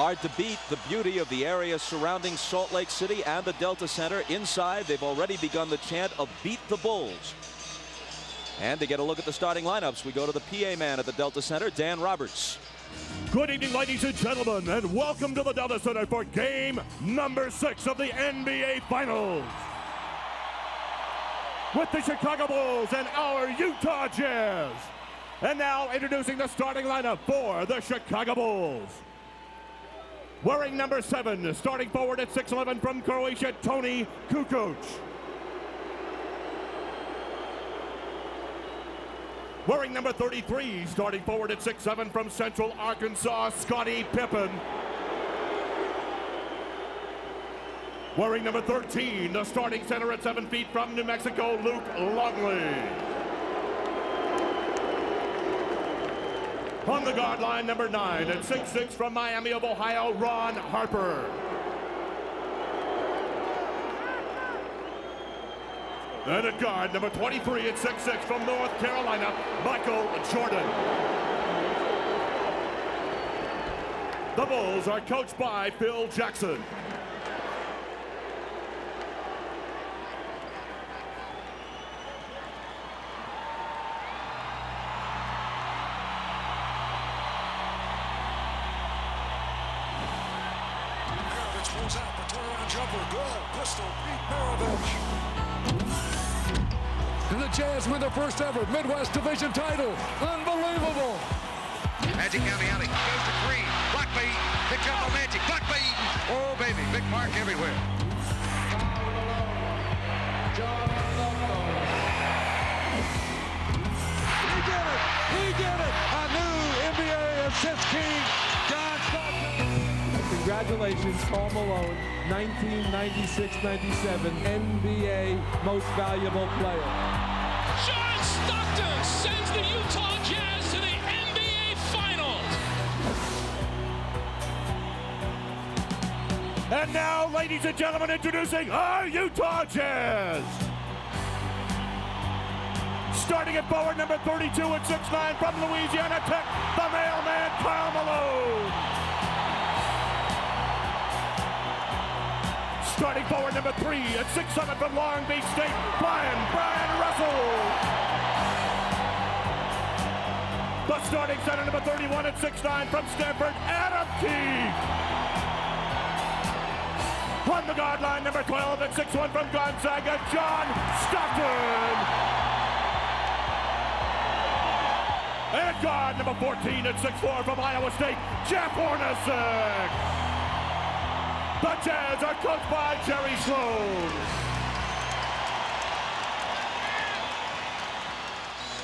hard to beat the beauty of the area surrounding Salt Lake City and the Delta Center. Inside, they've already begun the chant of "Beat the Bulls." And to get a look at the starting lineups, we go to the PA man at the Delta Center, Dan Roberts. Good evening, ladies and gentlemen, and welcome to the Delta Center for game number 6 of the NBA Finals. With the Chicago Bulls and our Utah Jazz. And now introducing the starting lineup for the Chicago Bulls. Wearing number 7, starting forward at 6'11" from Croatia, Toni Kukoc. Wearing number 33, starting forward at 6'7" from Central Arkansas, Scottie Pippen. Wearing number 13, the starting center at 7 feet from New Mexico, Luke Longley. On the guard line, number 9 at 6'6" from Miami of Ohio, Ron Harper. And at guard, number 23 at 6'6" from North Carolina, Michael Jordan. The Bulls are coached by Phil Jackson. Pulls out the turnaround jumper. Good. Pistol beat Maravich. And the Jazz win their first ever Midwest Division title. Unbelievable. Magic County alley. Goes to Green. Block by Eaton. Picked up on Magic. Block by Eaton. Oh, baby. Big mark everywhere. He did it. He did it. A new NBA assist king. John Stockton. Congratulations, Karl Malone, 1996-97 NBA Most Valuable Player. John Stockton sends the Utah Jazz to the NBA Finals. And now, ladies and gentlemen, introducing our Utah Jazz. Starting at forward, number 32 at 6'9" from Louisiana Tech, the mailman, Karl Malone. Starting forward, number 3 at 6'7" from Long Beach State, Brian Russell. The starting center, number 31 at 6'9" from Stanford, Adam Keefe. On the guard line, number 12 at 6'1" from Gonzaga, John Stockton. And guard, number 14 at 6'4" from Iowa State, Jeff Hornacek. The Jazz are coached by Jerry Sloan.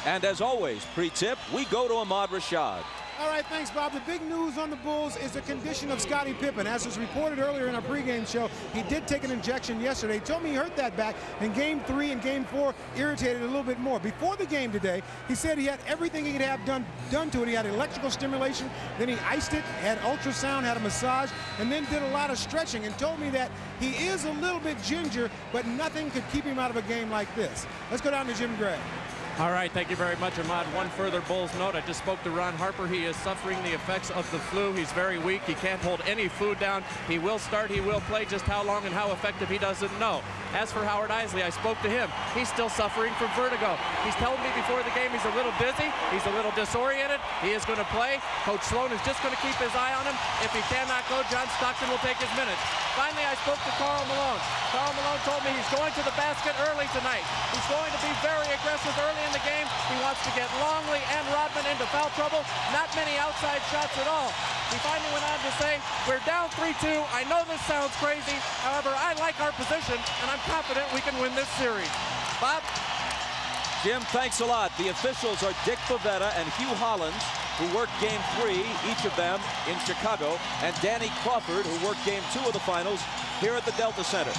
And as always, pre-tip, we go to Ahmad Rashad. All right, thanks, Bob. The big news on the Bulls is the condition of Scottie Pippen. As was reported earlier in our pregame show, he did take an injection yesterday. He told me he hurt that back in Game 3 and Game 4, irritated a little bit more. Before the game today, he said he had everything he could have done to it. He had electrical stimulation, then he iced it, had ultrasound, had a massage, and then did a lot of stretching and told me that he is a little bit ginger, but nothing could keep him out of a game like this. Let's go down to Jim Gray. All right, thank you very much, Ahmad. One further Bulls note. I just spoke to Ron Harper. He is suffering the effects of the flu. He's very weak. He can't hold any food down. He will start. He will play. Just how long and how effective he doesn't know. As for Howard Eisley, I spoke to him. He's still suffering from vertigo. He's telling me before the game he's a little dizzy. He's a little disoriented. He is going to play. Coach Sloan is just going to keep his eye on him. If he cannot go, John Stockton will take his minutes. Finally, I spoke to Karl Malone. Karl Malone told me he's going to the basket early tonight. He's going to be very aggressive early in the game. He wants to get Longley and Rodman into foul trouble. Not many outside shots at all. He finally went on to say, we're down 3-2. I know this sounds crazy. However, I like our position, and I'm confident we can win this series. Bob? Jim, thanks a lot. The officials are Dick Bavetta and Hugh Hollins, who worked Game 3, each of them in Chicago, and Danny Crawford, who worked Game 2 of the finals here at the Delta Center.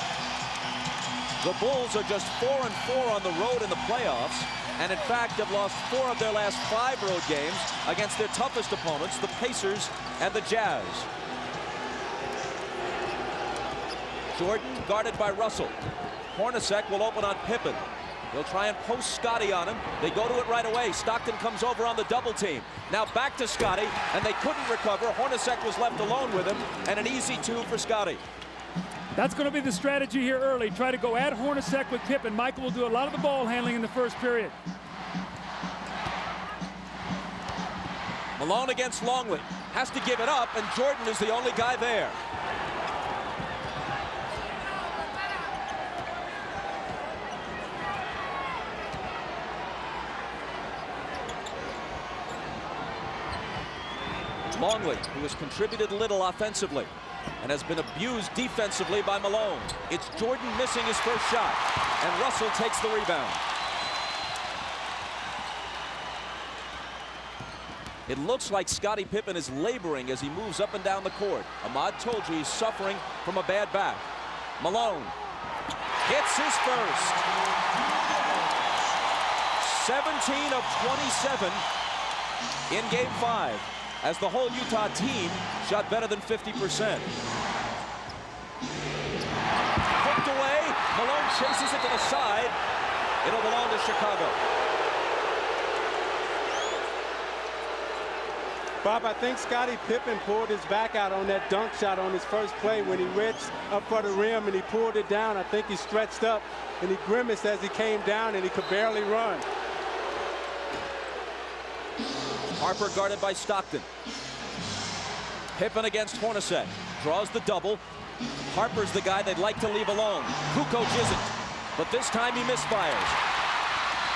The Bulls are just 4-4 on the road in the playoffs, and in fact have lost 4 of their last 5 road games against their toughest opponents, the Pacers and the Jazz. Jordan guarded by Russell. Hornacek will open on Pippen. He'll try and post Scotty on him. They go to it right away. Stockton comes over on the double team. Now back to Scotty, and they couldn't recover. Hornacek was left alone with him, and an easy 2 for Scotty. That's going to be the strategy here early. Try to go at Hornacek with Pippen. Michael will do a lot of the ball handling in the first period. Malone against Longley. Has to give it up, and Jordan is the only guy there. Longley, who has contributed little offensively and has been abused defensively by Malone. It's Jordan missing his first shot, and Russell takes the rebound. It looks like Scottie Pippen is laboring as he moves up and down the court. Ahmad told you he's suffering from a bad back. Malone hits his first. 17 of 27 in Game 5. As the whole Utah team shot better than 50%. Hooked away. Malone chases it to the side. It'll belong to Chicago. Bob, I think Scottie Pippen pulled his back out on that dunk shot on his first play when he reached up for the rim and he pulled it down. I think he stretched up and he grimaced as he came down and he could barely run. Harper guarded by Stockton. Pippen against Hornacek. Draws the double. Harper's the guy they'd like to leave alone. Kukoc isn't. But this time he misfires.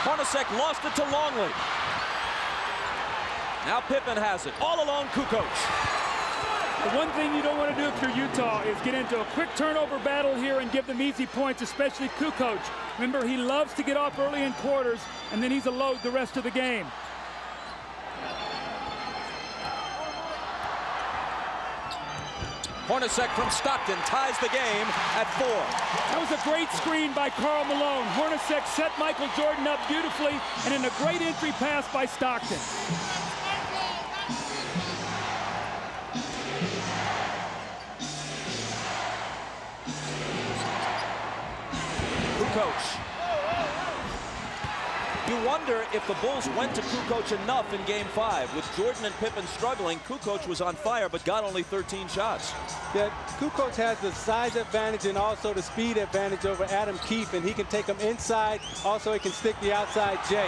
Hornacek lost it to Longley. Now Pippen has it. All alone, Kukoc. The one thing you don't want to do if you're Utah is get into a quick turnover battle here and give them easy points, especially Kukoc. Remember, he loves to get off early in quarters, and then he's a load the rest of the game. Hornacek from Stockton ties the game at 4. That was a great screen by Karl Malone. Hornacek set Michael Jordan up beautifully, and in a great entry pass by Stockton. Kukoc. You wonder if the Bulls went to Kukoc enough in Game 5. With Jordan and Pippen struggling, Kukoc was on fire but got only 13 shots. Yeah, Kukoc has the size advantage and also the speed advantage over Adam Keefe, and he can take them inside. Also, he can stick the outside J.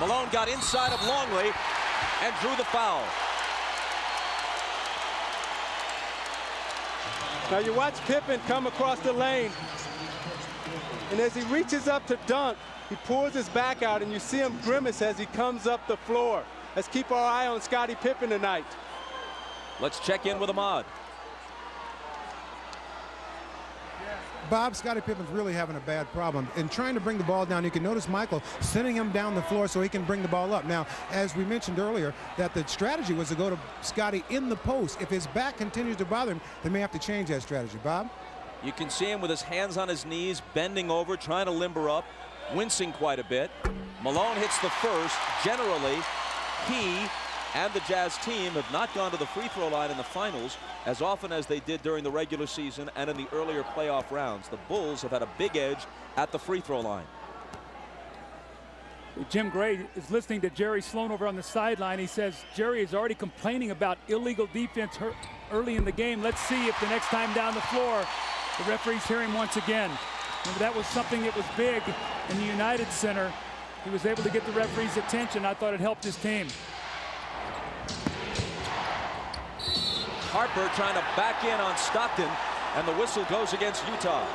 Malone got inside of Longley and drew the foul. Now you watch Pippen come across the lane, and as he reaches up to dunk, he pulls his back out, and you see him grimace as he comes up the floor. Let's keep our eye on Scottie Pippen tonight. Let's check in with Ahmad. Bob, Scottie Pippen's really having a bad problem. In trying to bring the ball down, you can notice Michael sending him down the floor so he can bring the ball up. Now, as we mentioned earlier, that the strategy was to go to Scottie in the post. If his back continues to bother him, they may have to change that strategy. Bob? You can see him with his hands on his knees, bending over, trying to limber up, wincing quite a bit. Malone hits the first. Generally, he and the Jazz team have not gone to the free throw line in the finals as often as they did during the regular season and in the earlier playoff rounds. The Bulls have had a big edge at the free throw line. Jim Gray is listening to Jerry Sloan over on the sideline. He says Jerry is already complaining about illegal defense early in the game. Let's see if the next time down the floor the referees hear him once again. Remember, that was something that was big in the United Center. He was able to get the referee's attention. I thought it helped his team. Harper trying to back in on Stockton, and the whistle goes against Utah.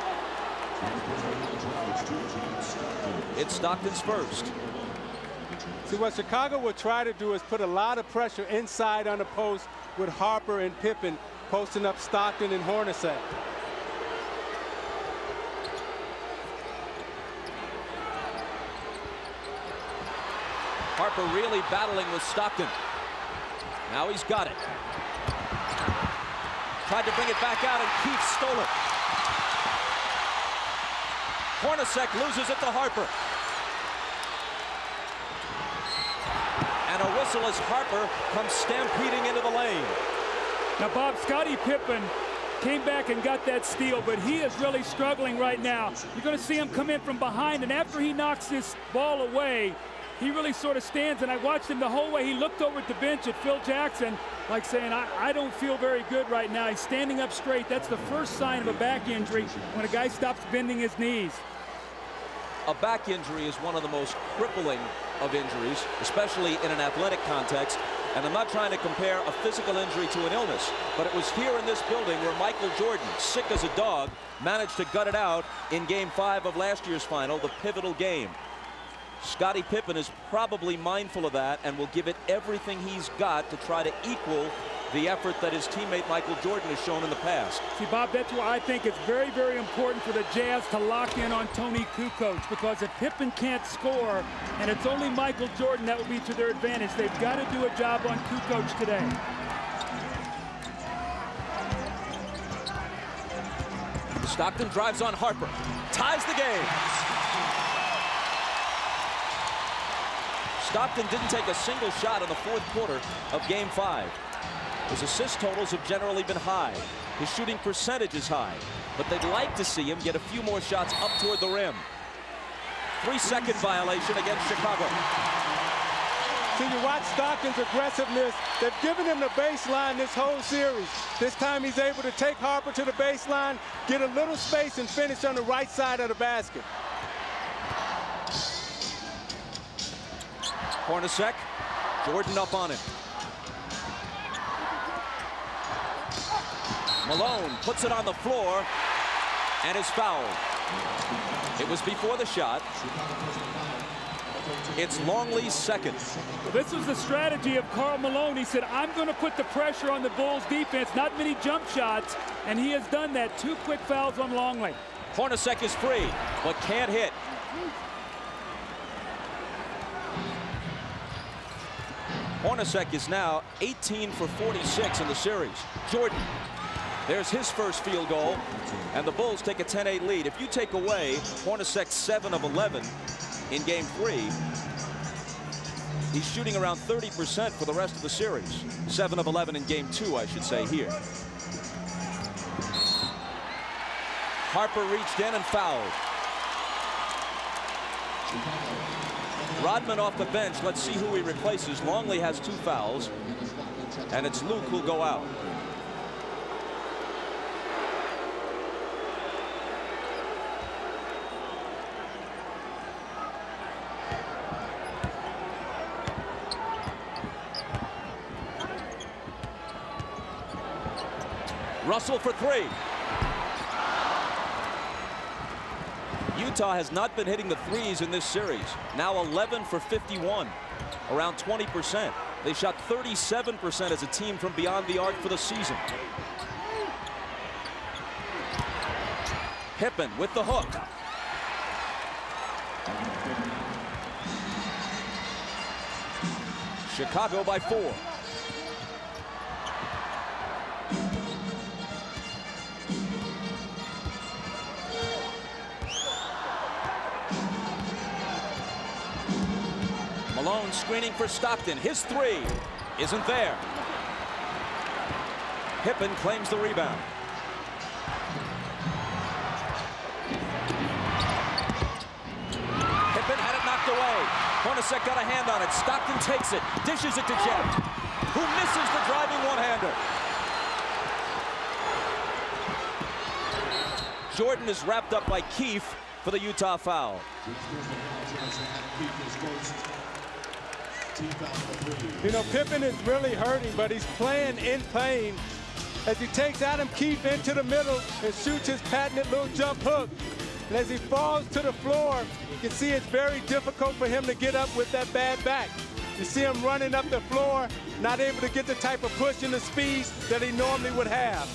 It's Stockton's first. See, what Chicago will try to do is put a lot of pressure inside on the post with Harper and Pippen posting up Stockton and Hornacek. Harper really battling with Stockton. Now he's got it. Tried to bring it back out, and Keefe stole it. Hornacek loses it to Harper. And a whistle as Harper comes stampeding into the lane. Now, Bob, Scottie Pippen came back and got that steal, but he is really struggling right now. You're going to see him come in from behind, and after he knocks this ball away, he really sort of stands, and I watched him the whole way. He looked over at the bench at Phil Jackson, like saying, I don't feel very good right now. He's standing up straight. That's the first sign of a back injury, when a guy stops bending his knees. A back injury is one of the most crippling of injuries, especially in an athletic context. And I'm not trying to compare a physical injury to an illness, but it was here in this building where Michael Jordan, sick as a dog, managed to gut it out in Game 5 of last year's final, the pivotal game. Scottie Pippen is probably mindful of that and will give it everything he's got to try to equal the effort that his teammate Michael Jordan has shown in the past. See, Bob, that's why I think it's very, very important for the Jazz to lock in on Tony Kukoc, because if Pippen can't score and it's only Michael Jordan, that will be to their advantage. They've got to do a job on Kukoc today. Stockton drives on Harper, ties the game. Stockton didn't take a single shot in the fourth quarter of Game 5. His assist totals have generally been high. His shooting percentage is high, but they'd like to see him get a few more shots up toward the rim. 3-second violation against Chicago. So you watch Stockton's aggressiveness. They've given him the baseline this whole series. This time he's able to take Harper to the baseline, get a little space, and finish on the right side of the basket. Hornacek, Jordan up on him. Malone puts it on the floor and is fouled. It was before the shot. It's Longley's second. This was the strategy of Karl Malone. He said, I'm going to put the pressure on the Bulls defense, not many jump shots, and he has done that. 2 quick fouls on Longley. Hornacek is free, but can't hit. Hornacek is now 18 for 46 in the series. Jordan, there's his first field goal, and the Bulls take a 10-8 lead. If you take away Hornacek's 7 of 11 in Game 3, he's shooting around 30% for the rest of the series. 7 of 11 in Game 2, I should say here. Harper reached in and fouled. Rodman off the bench. Let's see who he replaces. Longley has 2 fouls, and it's Luke who'll go out. Russell for 3. Utah has not been hitting the threes in this series. Now 11 for 51, around 20%. They shot 37% as a team from beyond the arc for the season. Pippen with the hook. Chicago by 4. Malone screening for Stockton. His 3 isn't there. Pippen claims the rebound. Pippen had it knocked away. Hornacek got a hand on it. Stockton takes it, dishes it to Jeff, who misses the driving one-hander. Jordan is wrapped up by Keefe for the Utah foul. You know, Pippen is really hurting, but he's playing in pain as he takes Adam Keefe into the middle and shoots his patented little jump hook. And as he falls to the floor, you can see it's very difficult for him to get up with that bad back. You see him running up the floor, not able to get the type of push and the speed that he normally would have.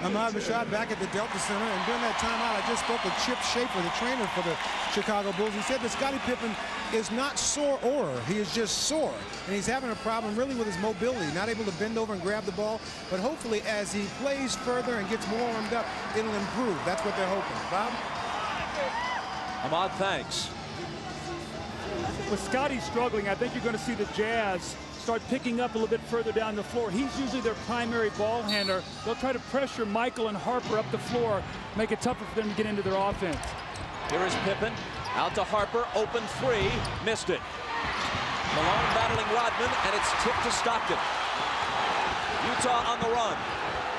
Ahmad Rashad back at the Delta Center, and during that timeout, I just spoke with Chip Schaefer, the trainer for the Chicago Bulls. He said that Scottie Pippen is not sore, he is just sore, and he's having a problem really with his mobility, not able to bend over and grab the ball, but hopefully as he plays further and gets more warmed up, it'll improve. That's what they're hoping. Bob? Ahmad, thanks. with Scotty struggling, I think you're going to see the Jazz start picking up a little bit further down the floor. He's usually their primary ball handler. They'll try to pressure Michael and Harper up the floor, make it tougher for them to get into their offense. Here is Pippen, out to Harper, open three, missed it. Malone battling Rodman, and it's tipped to Stockton. Utah on the run,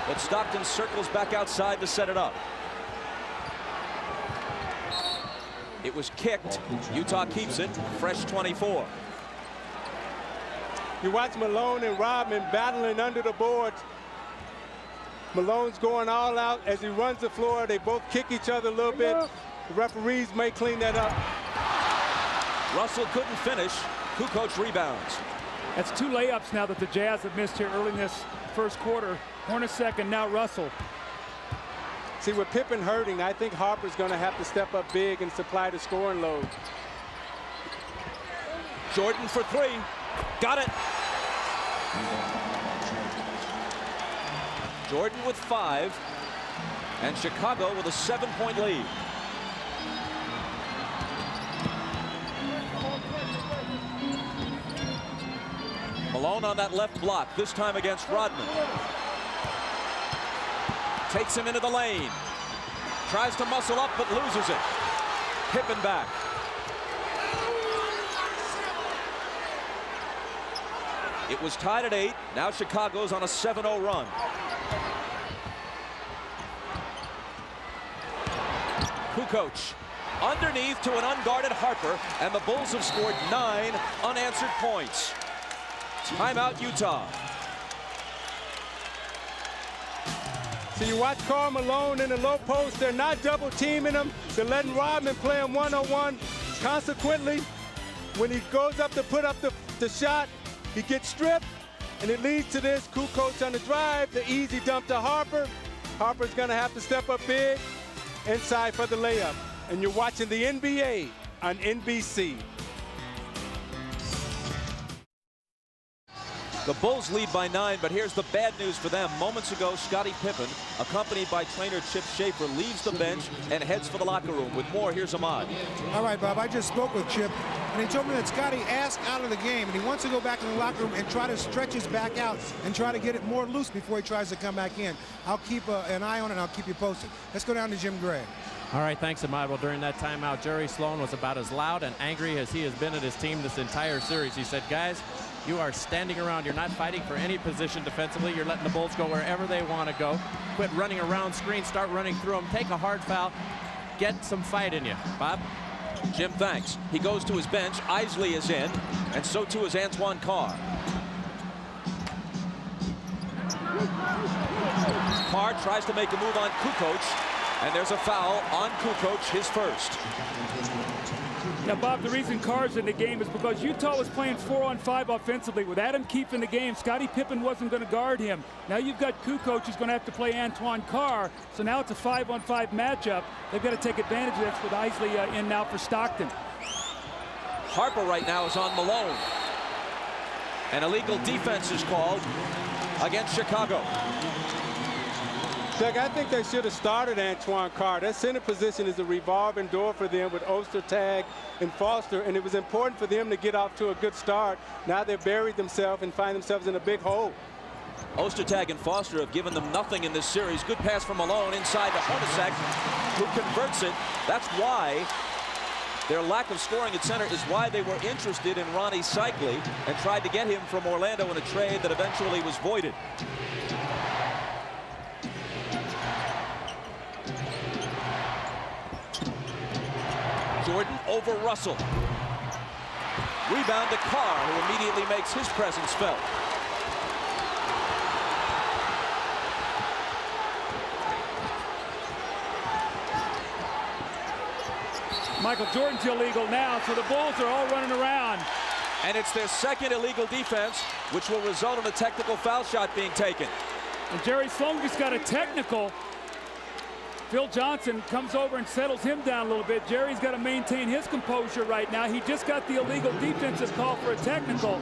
but Stockton circles back outside to set it up. It was kicked. Utah keeps it. Fresh 24. You watch Malone and Rodman battling under the boards. Malone's going all out as he runs the floor. They both kick each other a little bit. The referees may clean that up. Russell couldn't finish. Kukoc rebounds. That's 2 layups now that the Jazz have missed here early in this first quarter. Hornacek and now Russell. See, with Pippen hurting, I think Harper's going to have to step up big and supply the scoring load. Jordan for 3. Got it. Jordan with 5. And Chicago with a 7-point lead. Malone on that left block, this time against Rodman. Takes him into the lane. Tries to muscle up, but loses it. Pippen back. It was tied at 8. Now Chicago's on a 7-0 run. Kukoc underneath to an unguarded Harper, and the Bulls have scored 9 unanswered points. Timeout, Utah. So you watch Karl Malone in the low post. They're not double teaming him. They're letting Rodman play him one-on-one. Consequently, when he goes up to put up the shot, he gets stripped, and it leads to this. Kukoc on the drive, the easy dump to Harper. Harper's going to have to step up big inside for the layup. And you're watching the NBA on NBC. The Bulls lead by 9, but here's the bad news for them. Moments ago, Scottie Pippen, accompanied by trainer Chip Schaefer, leaves the bench and heads for the locker room. With more, here's Ahmad. All right, Bob, I just spoke with Chip, and he told me that Scottie asked out of the game, and he wants to go back in the locker room and try to stretch his back out and try to get it more loose before he tries to come back in. I'll keep an eye on it, and I'll keep you posted. Let's go down to Jim Gray. All right, thanks, Ahmad. Well, during that timeout, Jerry Sloan was about as loud and angry as he has been at his team this entire series. He said, guys, you are standing around. You're not fighting for any position defensively. You're letting the Bulls go wherever they want to go. Quit running around screens. Start running through them. Take a hard foul. Get some fight in you. Bob? Jim, thanks. He goes to his bench. Isley is in, and so too is Antoine Carr. Carr tries to make a move on Kukoc, and there's a foul on Kukoc, his first. Now, Bob, the reason Carr's in the game is because Utah was playing 4-on-5 offensively. With Adam Keefe in the game, Scottie Pippen wasn't going to guard him. Now you've got Kukoc who's going to have to play Antoine Carr, so now it's a 5-on-5 matchup. They've got to take advantage of this with Isley in now for Stockton. Harper right now is on Malone. An illegal defense is called against Chicago. Doug, I think they should have started Antoine Carr. That center position is a revolving door for them with Ostertag and Foster, and it was important for them to get off to a good start. Now they've buried themselves and find themselves in a big hole. Ostertag and Foster have given them nothing in this series. Good pass from Malone inside to Hornacek, who converts it. That's why their lack of scoring at center is why they were interested in Ronnie Cycli and tried to get him from Orlando in a trade that eventually was voided. Jordan over Russell. Rebound to Carr, who immediately makes his presence felt. Michael Jordan's illegal now, so the Bulls are all running around. And it's their second illegal defense, which will result in a technical foul shot being taken. And Jerry Sloan just got a technical. Phil Johnson comes over and settles him down a little bit. Jerry's got to maintain his composure right now. He just got the illegal defensive call for a technical,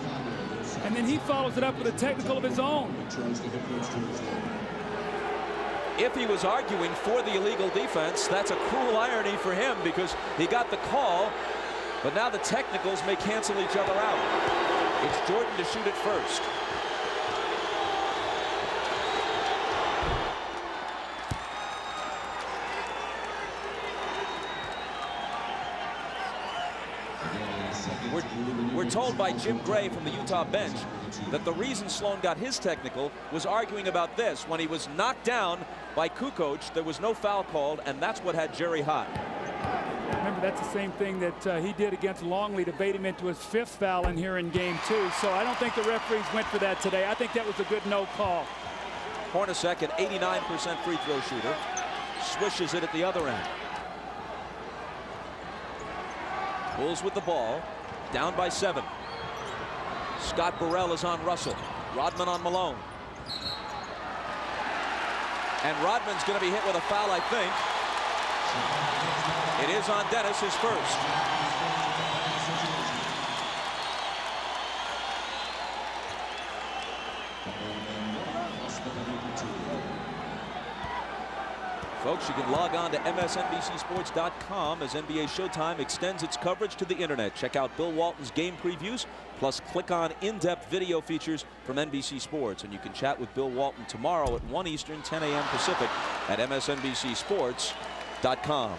and then he follows it up with a technical of his own. If he was arguing for the illegal defense, that's a cruel irony for him because he got the call, But now the technicals may cancel each other out. It's Jordan to shoot it first. We're told by Jim Gray from the Utah bench that the reason Sloan got his technical was arguing about this. When he was knocked down by Kukoc, there was no foul called, and that's what had Jerry hot. Remember, that's the same thing that he did against Longley to bait him into his 5th foul in here in game 2. So I don't think the referees went for that today. I think that was a good no call. Hornacek, an 89% free throw shooter, swishes it at the other end. Bulls with the ball, down by 7. Scott Burrell is on Russell. Rodman on Malone. And Rodman's going to be hit with a foul, I think. It is on Dennis, his first. Folks, you can log on to MSNBCSports.com as NBA Showtime extends its coverage to the internet. Check out Bill Walton's game previews, plus click on in-depth video features from NBC Sports. And you can chat with Bill Walton tomorrow at 1 Eastern, 10 a.m. Pacific at MSNBCSports.com.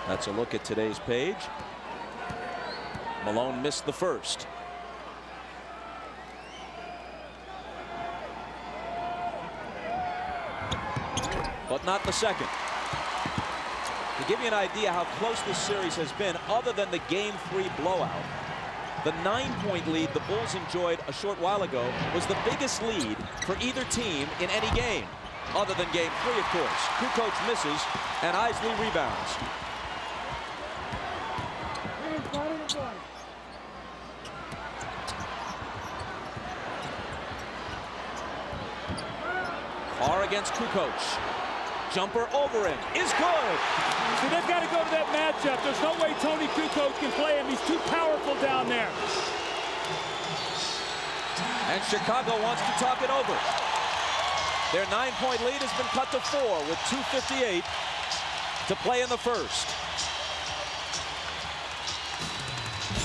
That's a look at today's page. Malone missed the first. But not the second. To give you an idea how close this series has been, other than the Game 3 blowout, the 9-point lead the Bulls enjoyed a short while ago was the biggest lead for either team in any game, other than Game 3, of course. Kukoc misses, and Isley rebounds. Carr against Kukoc. Jumper over him is good. So they've got to go to that matchup. There's no way Tony Kukoc can play him. He's too powerful down there. And Chicago wants to talk it over. Their 9-point lead has been cut to 4 with 2:58 to play in the first.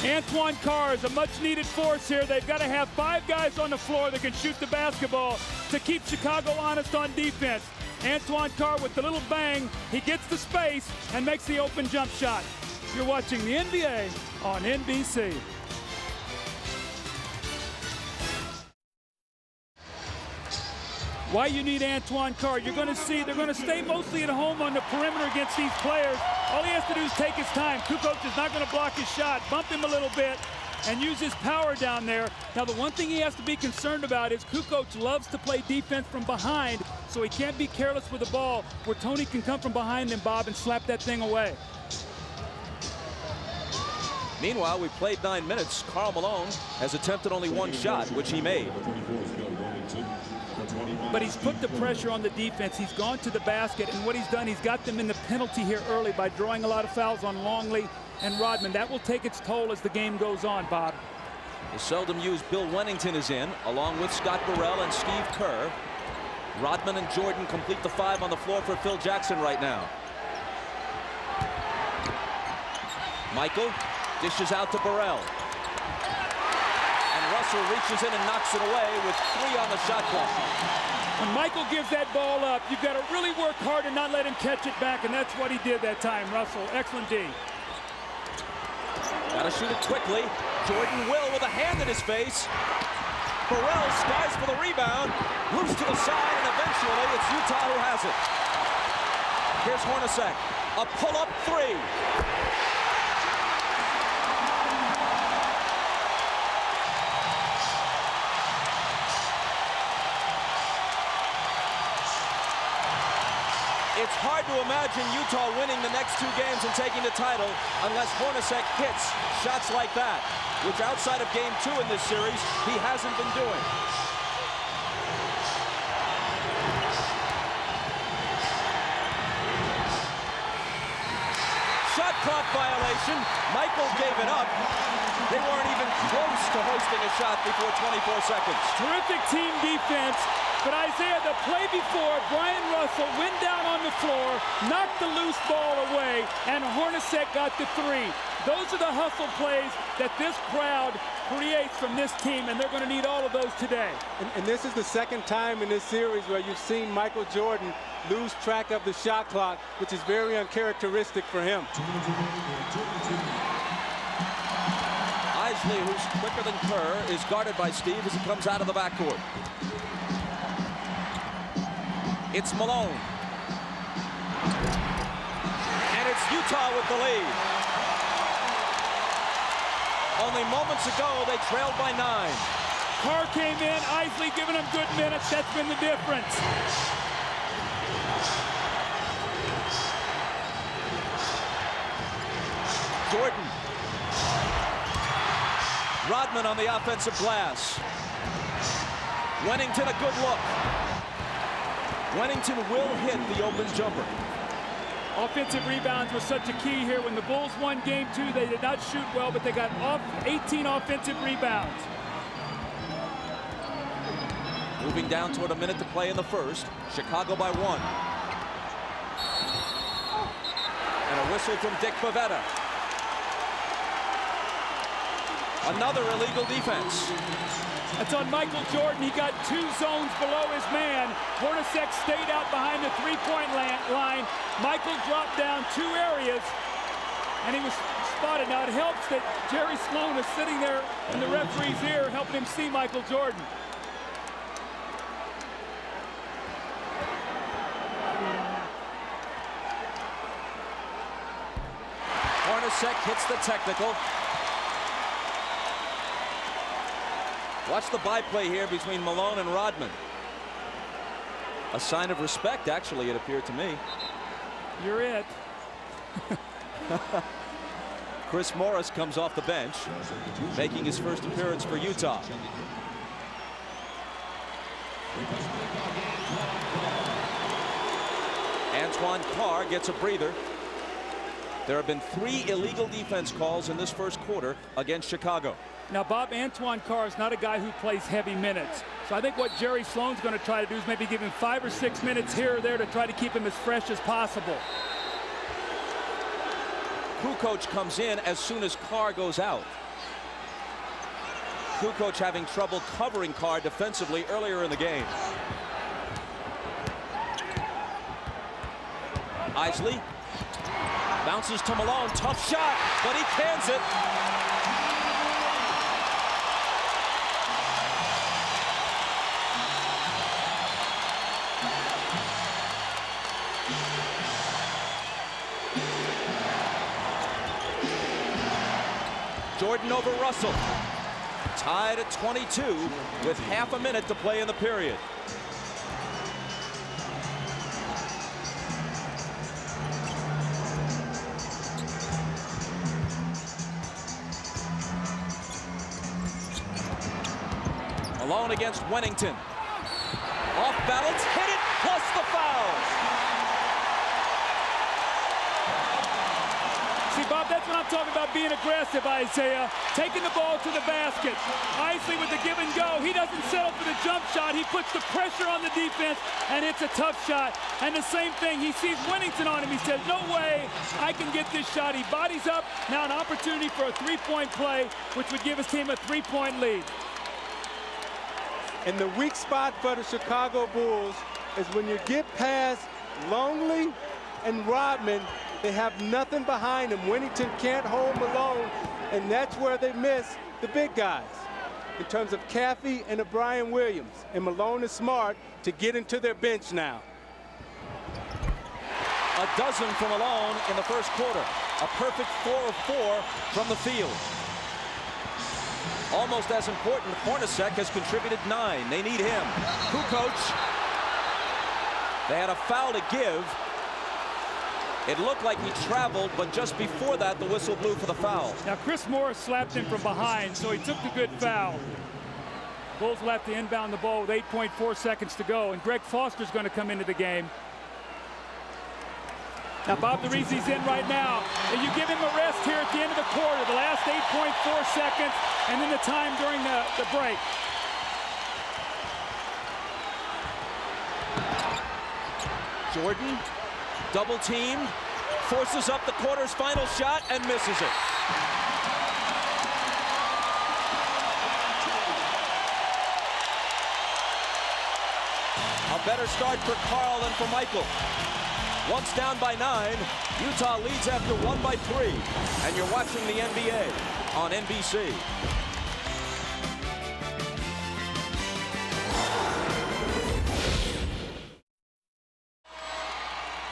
Antoine Carr is a much-needed force here. They've got to have 5 guys on the floor that can shoot the basketball to keep Chicago honest on defense. Antoine Carr with the little bang, he gets the space and makes the open jump shot. You're watching the NBA on NBC. Why you need Antoine Carr? You're going to see they're going to stay mostly at home on the perimeter against these players. All he has to do is take his time. Kukoc is not going to block his shot. Bump him a little bit and use his power down there. Now, the one thing he has to be concerned about is Kukoc loves to play defense from behind, so he can't be careless with the ball where Tony can come from behind him, Bob, and slap that thing away. Meanwhile, we played 9 minutes. Karl Malone has attempted only 1 shot, which he made. But he's put the pressure on the defense. He's gone to the basket, and what he's done, he's got them in the penalty here early by drawing a lot of fouls on Longley and Rodman. That will take its toll as the game goes on, Bob. The seldom used Bill Wennington is in, along with Scott Burrell and Steve Kerr. Rodman and Jordan complete the 5 on the floor for Phil Jackson right now. Michael dishes out to Burrell. And Russell reaches in and knocks it away with 3 on the shot clock. When Michael gives that ball up, you've got to really work hard and not let him catch it back, and that's what he did that time, Russell. Excellent D. Got to shoot it quickly. Jordan will with a hand in his face. Burrell skies for the rebound. Loose to the side, and eventually it's Utah who has it. Here's Hornacek. A pull-up 3. It's hard to imagine Utah winning the next 2 games and taking the title unless Hornacek hits shots like that, which outside of Game 2 in this series, he hasn't been doing. Shot clock violation. Michael gave it up. They weren't even close to hosting a shot before 24 seconds. Terrific team defense. But Isaiah, the play before, Brian Russell went down on the floor, knocked the loose ball away, and Hornacek got the three. Those are the hustle plays that this crowd creates from this team, and they're going to need all of those today. And this is the second time in this series where you've seen Michael Jordan lose track of the shot clock, which is very uncharacteristic for him. Isley, who's quicker than Kerr, is guarded by Steve as he comes out of the backcourt. It's Malone. And it's Utah with the lead. Only moments ago, they trailed by 9. Carr came in, Isley giving him good minutes. That's been the difference. Jordan. Rodman on the offensive glass. Wennington a good look. Wennington will hit the open jumper. Offensive rebounds were such a key here. When the Bulls won game 2, they did not shoot well, but they got 18 offensive rebounds. Moving down toward a minute to play in the first. Chicago by 1. And a whistle from Dick Bavetta. Another illegal defense. That's on Michael Jordan. He got 2 zones below his man. Hornacek stayed out behind the three-point line. Michael dropped down 2 areas, and he was spotted. Now, it helps that Jerry Sloan is sitting there in the referee's ear, helping him see Michael Jordan. Hornacek hits the technical. Watch the byplay here between Malone and Rodman. A sign of respect, actually, it appeared to me. You're it. Chris Morris comes off the bench, making his first appearance for Utah. Antoine Carr gets a breather. There have been 3 illegal defense calls in this first quarter against Chicago. Now, Bob, Antoine Carr is not a guy who plays heavy minutes. So I think what Jerry Sloan's going to try to do is maybe give him 5 or 6 minutes here or there to try to keep him as fresh as possible. Kukoc comes in as soon as Carr goes out. Kukoc having trouble covering Carr defensively earlier in the game. Isley bounces to Malone. Tough shot, but he cans it. Jordan over Russell. Tied at 22 with half a minute to play in the period. Malone against Wennington. Off balance, hit it, plus the foul. See, Bob, that's what I'm talking about, being aggressive, Isaiah. Taking the ball to the basket. Isley with the give and go. He doesn't settle for the jump shot. He puts the pressure on the defense, and it's a tough shot. And the same thing, he sees Wennington on him. He says, no way I can get this shot. He bodies up. Now an opportunity for a three-point play, which would give his team a 3-point lead. And the weak spot for the Chicago Bulls is when you get past Longley and Rodman, they have nothing behind them. Wennington can't hold Malone, and that's where they miss the big guys in terms of Caffey and O'Brien Williams. And Malone is smart to get into their bench now. A dozen from Malone in the first quarter. A perfect 4 of 4 from the field. Almost as important, Hornacek has contributed 9. They need him. Kukoc. They had a foul to give. It looked like he traveled, but just before that, the whistle blew for the foul. Now, Chris Morris slapped him from behind, so he took the good foul. Bulls will have to inbound the ball with 8.4 seconds to go, and Greg Foster's going to come into the game. Now, Bob, the reason he's in right now, and you give him a rest here at the end of the quarter, the last 8.4 seconds, and then the time during the break. Jordan, double teamed, forces up the quarter's final shot and misses it. A better start for Carl than for Michael. Once down by 9, Utah leads after 1 by 3. And you're watching the NBA on NBC.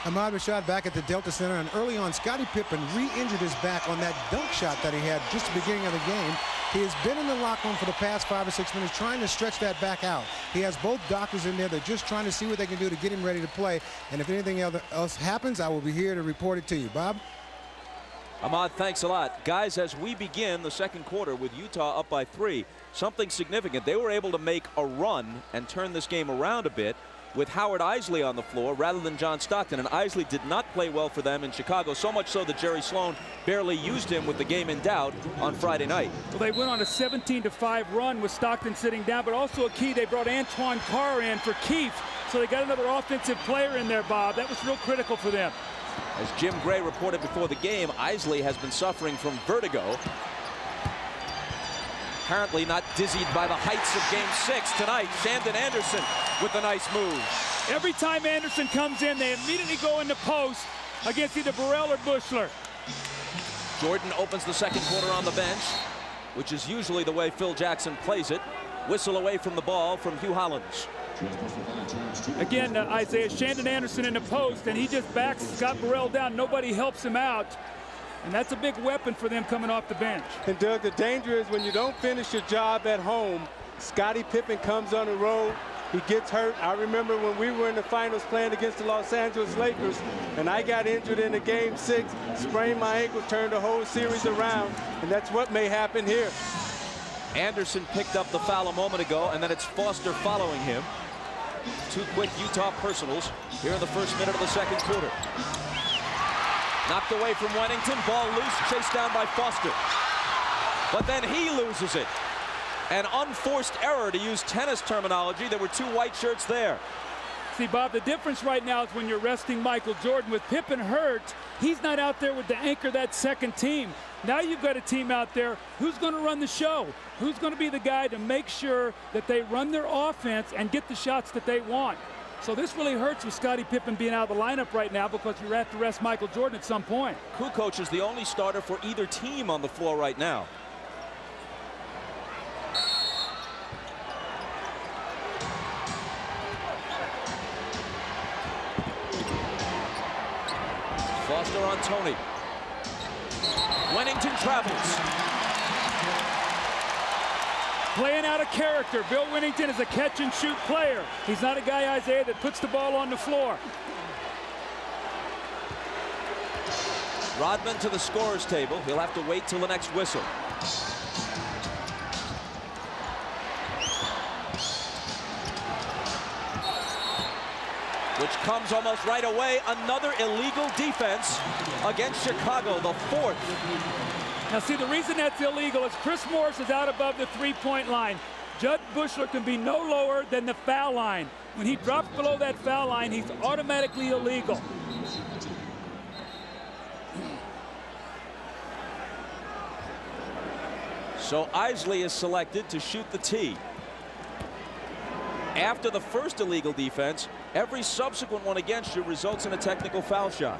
Ahmad Rashad back at the Delta Center, and early on, Scottie Pippen re-injured his back on that dunk shot that he had just at the beginning of the game. He has been in the locker room for the past 5 or 6 minutes trying to stretch that back out. He has both doctors in there. They're just trying to see what they can do to get him ready to play. And if anything else happens, I will be here to report it to you. Bob? Ahmad, thanks a lot. Guys, as we begin the second quarter with Utah up by 3, something significant. They were able to make a run and turn this game around a bit with Howard Eisley on the floor rather than John Stockton. And Eisley did not play well for them in Chicago, so much so that Jerry Sloan barely used him with the game in doubt on Friday night. Well, they went on a 17-5 run with Stockton sitting down, but also a key, they brought Antoine Carr in for Keefe. So they got another offensive player in there, Bob. That was real critical for them. As Jim Gray reported before the game, Eisley has been suffering from vertigo. Apparently not dizzied by the heights of Game 6 tonight. Shandon Anderson with a nice move. Every time Anderson comes in, they immediately go into post against either Burrell or Buechler. Jordan opens the second quarter on the bench, which is usually the way Phil Jackson plays it. Whistle away from the ball from Hugh Hollins. Again, Isaiah, Shandon Anderson in the post, and he just backs Scott Burrell down. Nobody helps him out. And that's a big weapon for them coming off the bench. And Doug, the danger is when you don't finish your job at home, Scottie Pippen comes on the road, he gets hurt. I remember when we were in the finals playing against the Los Angeles Lakers, and I got injured in the Game 6, sprained my ankle, turned the whole series around, and that's what may happen here. Anderson picked up the foul a moment ago, and then it's Foster following him. 2 quick Utah personals here in the first minute of the second quarter. Knocked away from Wennington, ball loose, chased down by Foster. But then he loses it. An unforced error, to use tennis terminology. There were 2 white shirts there. See, Bob, the difference right now is when you're resting Michael Jordan. With Pippen hurt, he's not out there with the anchor of that second team. Now you've got a team out there who's going to run the show. Who's going to be the guy to make sure that they run their offense and get the shots that they want. So this really hurts with Scottie Pippen being out of the lineup right now because you have to rest Michael Jordan at some point. Kukoc is the only starter for either team on the floor right now. Foster on Tony. Wennington travels. Playing out of character. Bill Wennington is a catch-and-shoot player. He's not a guy, Isaiah, that puts the ball on the floor. Rodman to the scorer's table. He'll have to wait till the next whistle. Which comes almost right away. Another illegal defense against Chicago, the 4th. Now, see, the reason that's illegal is Chris Morris is out above the three-point line. Jud Buechler can be no lower than the foul line. When he drops below that foul line, he's automatically illegal. So Eisley is selected to shoot the tee. After the first illegal defense, every subsequent one against you results in a technical foul shot.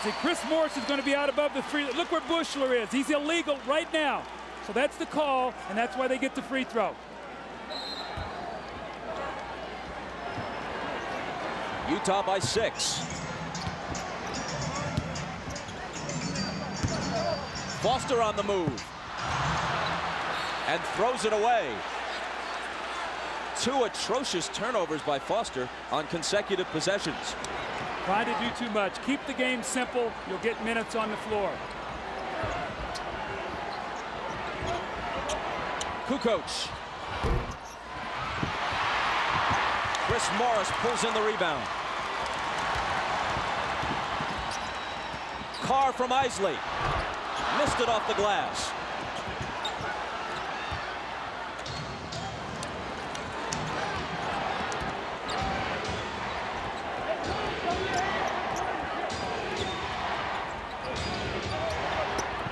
See, Chris Morris is going to be out above the three. Look where Buechler is. He's illegal right now. So that's the call, and that's why they get the free throw. Utah by 6. Foster on the move. And throws it away. 2 atrocious turnovers by Foster on consecutive possessions. Trying to do too much. Keep the game simple. You'll get minutes on the floor. Kukoc. Chris Morris pulls in the rebound. Carr from Eisley. Missed it off the glass.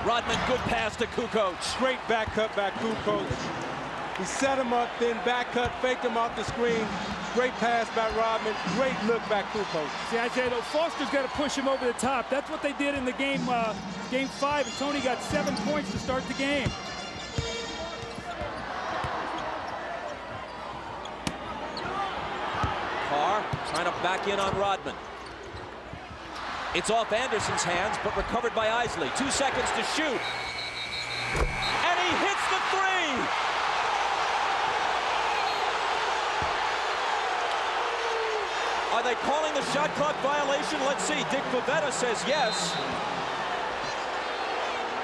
Rodman, good pass to Kukoc. Great back cut by Kukoc. He set him up, then back cut, faked him off the screen. Great pass by Rodman. Great look by Kukoc. See, Isaiah, though, Foster's got to push him over the top. That's what they did in the game 5, and Tony got 7 points to start the game. Carr trying to back in on Rodman. It's off Anderson's hands, but recovered by Isley. 2 seconds to shoot. And he hits the three! Are they calling the shot clock violation? Let's see. Dick Pavetta says yes.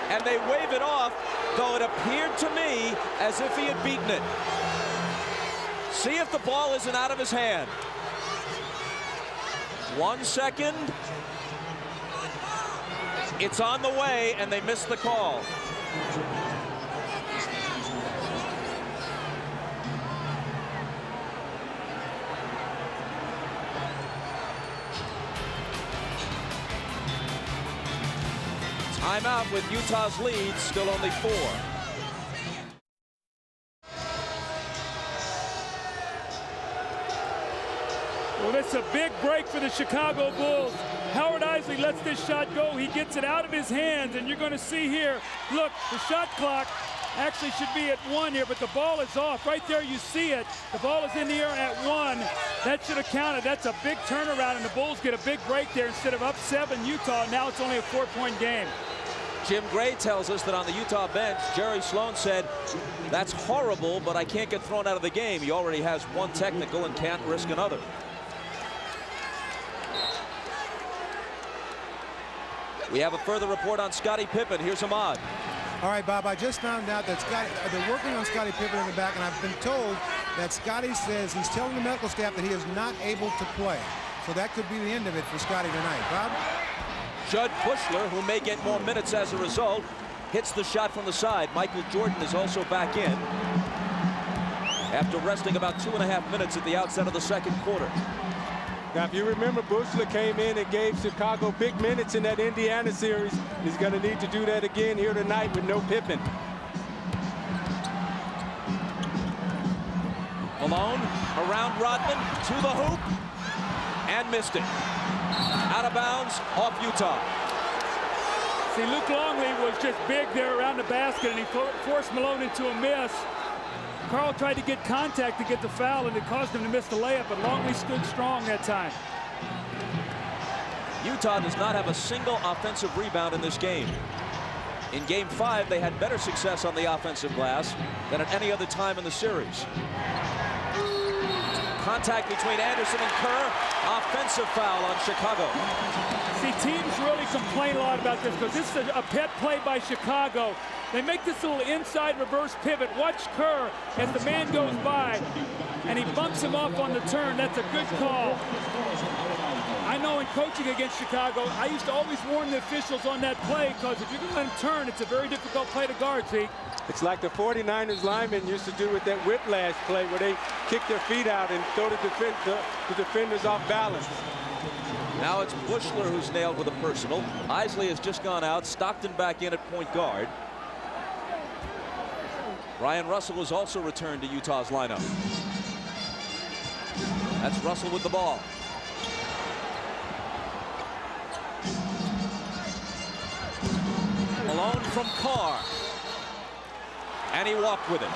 And they wave it off, though it appeared to me as if he had beaten it. See if the ball isn't out of his hand. 1 second. It's on the way, and they missed the call. Timeout with Utah's lead, still only 4. Well, it's a big break for the Chicago Bulls. Howard Isley lets this shot go. He gets it out of his hands, and you're going to see here, look, the shot clock actually should be at 1 here, but the ball is off. Right there, you see it. The ball is in the air at 1. That should have counted. That's a big turnaround, and the Bulls get a big break there. Instead of up 7 Utah, now it's only a 4-point game. Jim Gray tells us that on the Utah bench, Jerry Sloan said, that's horrible, but I can't get thrown out of the game. He already has 1 technical and can't risk another. We have a further report on Scottie Pippen. Here's Ahmad. All right, Bob, I just found out that they're working on Scottie Pippen in the back, and I've been told that Scottie says he's telling the medical staff that he is not able to play. So that could be the end of it for Scottie tonight. Bob? Judd Bushler, who may get more minutes as a result, hits the shot from the side. Michael Jordan is also back in after resting about 2.5 minutes at the outset of the second quarter. Now, if you remember, Bushler came in and gave Chicago big minutes in that Indiana series. He's going to need to do that again here tonight with no Pippen. Malone around Rodman to the hoop and missed it. Out of bounds, off Utah. See, Luke Longley was just big there around the basket, and he forced Malone into a miss. Carl tried to get contact to get the foul, and it caused him to miss the layup, but Longley stood strong that time. Utah does not have a single offensive rebound in this game. In Game 5, they had better success on the offensive glass than at any other time in the series. Contact between Anderson and Kerr. Offensive foul on Chicago. See, teams really complain a lot about this because this is a pet play by Chicago. They make this little inside reverse pivot. Watch Kerr as the man goes by, and he bumps him off on the turn. That's a good call. I know in coaching against Chicago, I used to always warn the officials on that play because if you're going to let him turn, it's a very difficult play to guard, Zeke. It's like the 49ers linemen used to do with that whiplash play where they kick their feet out and throw the defenders off balance. Now it's Bushler who's nailed with a personal. Isley has just gone out. Stockton back in at point guard. Ryan Russell has also returned to Utah's lineup. That's Russell with the ball. Malone from Carr. And he walked with it.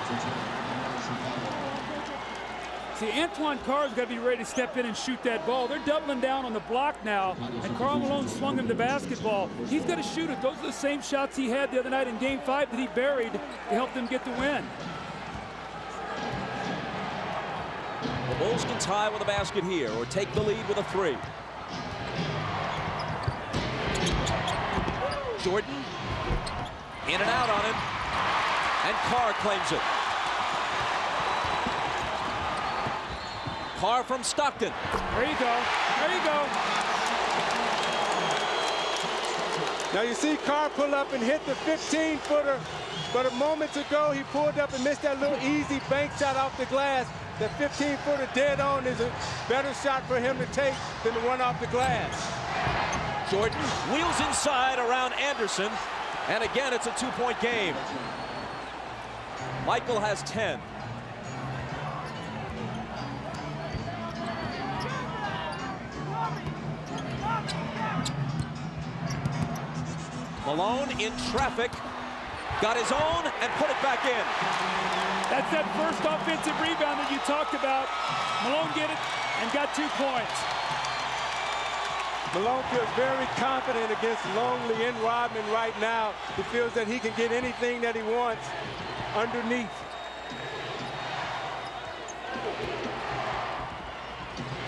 See, Antoine Carr's got to be ready to step in and shoot that ball. They're doubling down on the block now, and Karl Malone swung him the basketball. He's got to shoot it. Those are the same shots he had the other night in Game 5 that he buried to help them get the win. The Bulls can tie with a basket here or take the lead with a 3. Jordan in and out on him, and Carr claims it. Carr from Stockton. There you go. There you go. Now you see Carr pull up and hit the 15-footer, but a moment ago he pulled up and missed that little easy bank shot off the glass. That 15-footer dead on is a better shot for him to take than the one off the glass. Jordan wheels inside around Anderson. And again, it's a 2-point game. Michael has 10. Malone in traffic, got his own and put it back in. That's that first offensive rebound that you talked about. Malone get it and got 2 points. Malone feels very confident against Longley and Rodman right now. He feels that he can get anything that he wants underneath.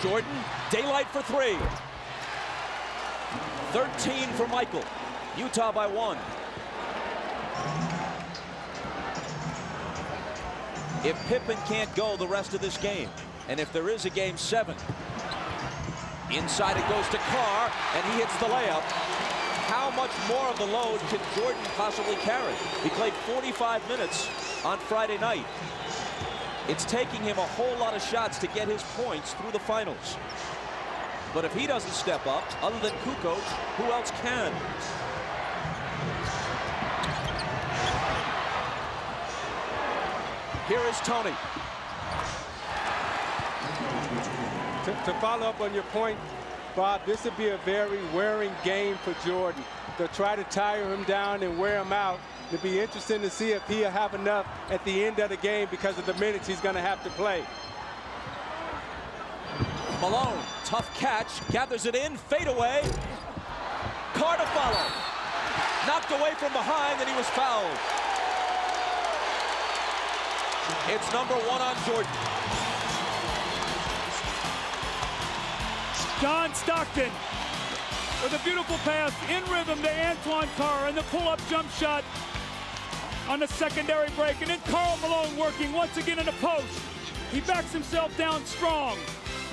Jordan, daylight for 3. 13 for Michael. Utah by 1. If Pippen can't go the rest of this game, and if there is a game 7, inside it goes to Carr, and he hits the layup. How much more of the load can Jordan possibly carry? He played 45 minutes on Friday night. It's taking him a whole lot of shots to get his points through the finals. But if he doesn't step up, other than Kukoc, who else can? Here is Tony. To follow up on your point, Bob, this would be a very wearing game for Jordan. They'll try to tire him down and wear him out. It'll be interesting to see if he'll have enough at the end of the game because of the minutes he's going to have to play. Malone, tough catch, gathers it in, fade away. Carr to follow. Knocked away from behind, and he was fouled. It's number 1 on Jordan. John Stockton with a beautiful pass in rhythm to Antoine Carr, and the pull-up jump shot on the secondary break. And then Karl Malone working once again in the post. He backs himself down strong.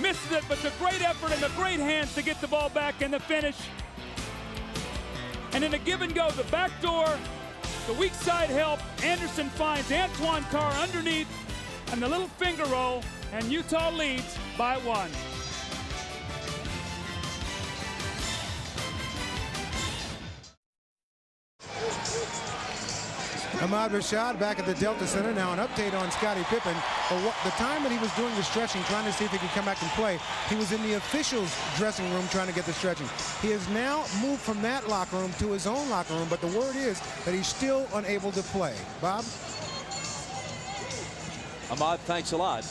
Misses it, but the great effort and the great hands to get the ball back and the finish. And in a give and go, the back door, the weak side help. Anderson finds Antoine Carr underneath, and the little finger roll, and Utah leads by 1. Ahmad Rashad back at the Delta Center. Now an update on Scottie Pippen. The time that he was doing the stretching, trying to see if he could come back and play, he was in the officials' dressing room trying to get the stretching. He has now moved from that locker room to his own locker room, but the word is that he's still unable to play. Bob? Ahmad, thanks a lot.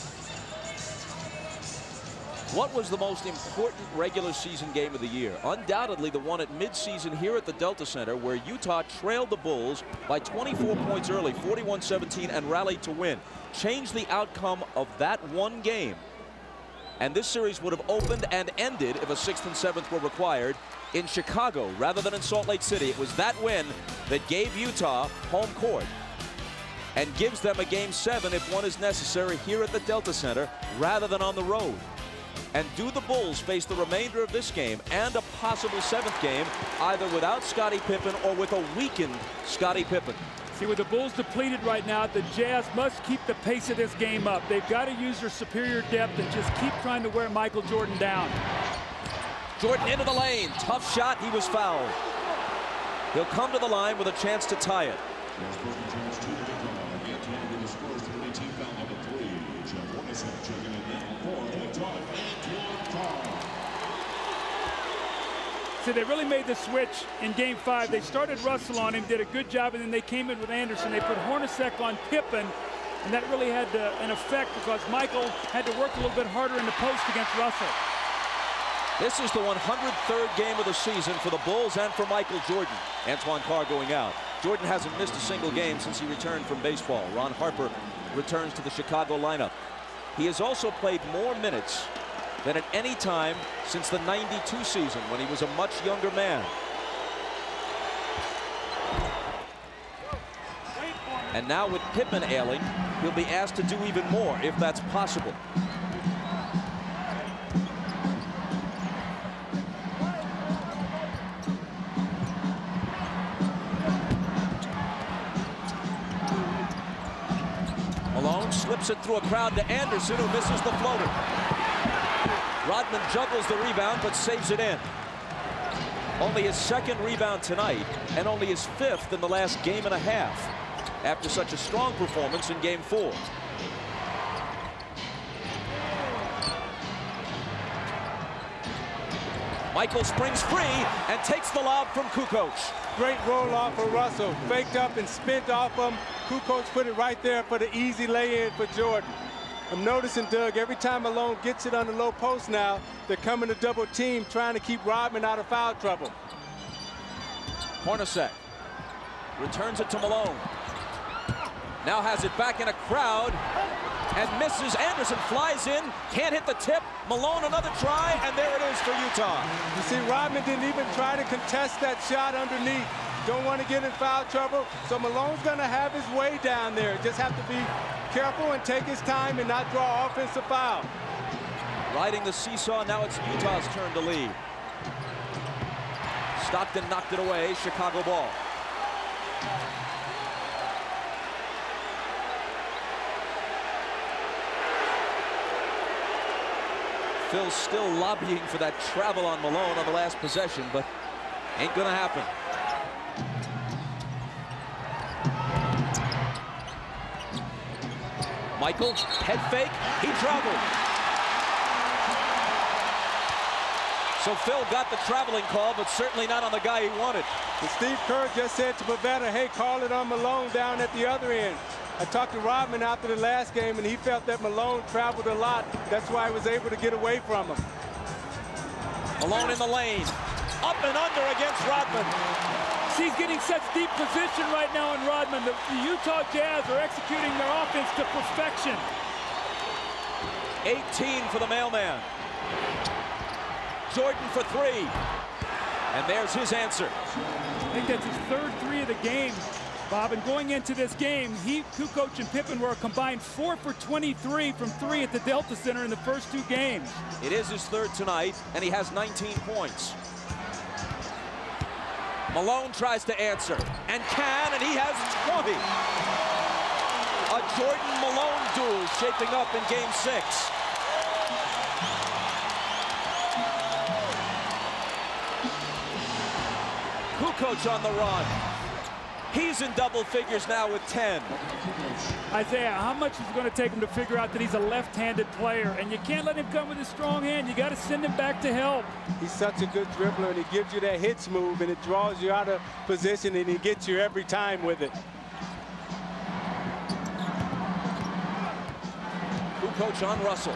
What was the most important regular season game of the year? Undoubtedly the one at midseason here at the Delta Center, where Utah trailed the Bulls by 24 points early, 41-17, and rallied to win. Changed the outcome of that one game. And this series would have opened and ended if a 6th and 7th were required in Chicago rather than in Salt Lake City. It was that win that gave Utah home court and gives them a game 7 if one is necessary here at the Delta Center rather than on the road. And do the Bulls face the remainder of this game and a possible 7th game either without Scottie Pippen or with a weakened Scottie Pippen? See, with the Bulls depleted right now, the Jazz must keep the pace of this game up. They've got to use their superior depth and just keep trying to wear Michael Jordan down. Jordan into the lane. Tough shot. He was fouled. He'll come to the line with a chance to tie it. So they really made the switch in game 5. They started Russell on him, did a good job, and then they came in with Anderson. They put Hornacek on Pippen, and that really had an effect because Michael had to work a little bit harder in the post against Russell. This is the 103rd game of the season for the Bulls and for Michael Jordan. Antoine Carr going out. Jordan hasn't missed a single game since he returned from baseball. Ron Harper returns to the Chicago lineup. He has also played more minutes than at any time since the '92 season when he was a much younger man. And now with Pippen ailing, he'll be asked to do even more if that's possible. Malone slips it through a crowd to Anderson, who misses the floater. Rodman juggles the rebound but saves it in. Only his second rebound tonight, and only his 5th in the last game and a half, after such a strong performance in Game 4. Michael springs free and takes the lob from Kukoc. Great roll off for Russell. Faked up and spent off him. Kukoc put it right there for the easy lay-in for Jordan. I'm noticing, Doug, every time Malone gets it on the low post now, they're coming to double team, trying to keep Rodman out of foul trouble. Hornacek returns it to Malone. Now has it back in a crowd and misses. Anderson flies in, can't hit the tip. Malone another try, and there it is for Utah. You see, Rodman didn't even try to contest that shot underneath. Don't want to get in foul trouble, so Malone's going to have his way down there. Just have to be careful and take his time and not draw offensive foul. Riding the seesaw, now it's Utah's turn to lead. Stockton knocked it away, Chicago ball. Phil's still lobbying for that travel on Malone on the last possession, but ain't gonna happen. Michael, head fake, he traveled. So Phil got the traveling call, but certainly not on the guy he wanted. And Steve Kerr just said to Pavetta, hey, call it on Malone down at the other end. I talked to Rodman after the last game, and he felt that Malone traveled a lot. That's why he was able to get away from him. Malone in the lane. Up and under against Rodman. He's getting such deep position right now on Rodman. The Utah Jazz are executing their offense to perfection. 18 for the mailman. Jordan for 3. And there's his answer. I think that's his 3rd 3 of the game, Bob. And going into this game, Kukoc and Pippen were a combined 4 for 23 from 3 at the Delta Center in the first 2 games. It is his 3rd tonight, and he has 19 points. Malone tries to answer, and can, and he has 20. A Jordan-Malone duel shaping up in Game 6. Kukoc on the run. He's in double figures now with 10. Isaiah, how much is it going to take him to figure out that he's a left-handed player? And you can't let him come with a strong hand. You got to send him back to help. He's such a good dribbler, and he gives you that hitch move, and it draws you out of position, and he gets you every time with it. Kukoc on Russell.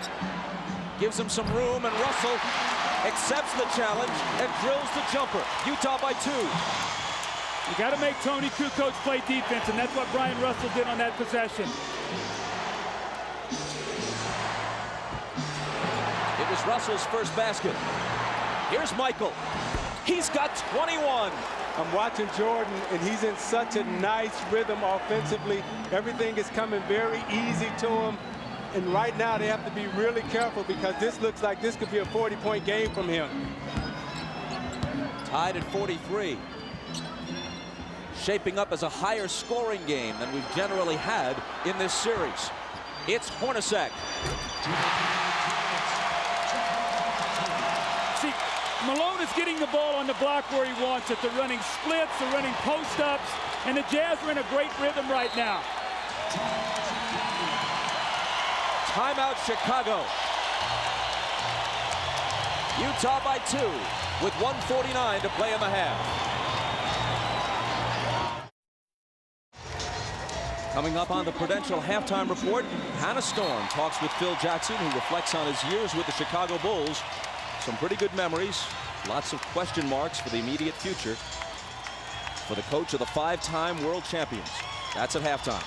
Gives him some room, and Russell accepts the challenge and drills the jumper. Utah by 2. You got to make Tony Kukoc play defense, and that's what Brian Russell did on that possession. It was Russell's first basket. Here's Michael. He's got 21. I'm watching Jordan, and he's in such a nice rhythm offensively. Everything is coming very easy to him. And right now, they have to be really careful because this looks like this could be a 40-point game from him. Tied at 43. Shaping up as a higher scoring game than we've generally had in this series. It's Hornacek. See, Malone is getting the ball on the block where he wants it. They're running splits, they're running post-ups, and the Jazz are in a great rhythm right now. Timeout Chicago. Utah by 2 with 1:49 to play in the half. Coming up on the Prudential Halftime Report, Hannah Storm talks with Phil Jackson, who reflects on his years with the Chicago Bulls. Some pretty good memories, lots of question marks for the immediate future for the coach of the 5-time world champions. That's at halftime.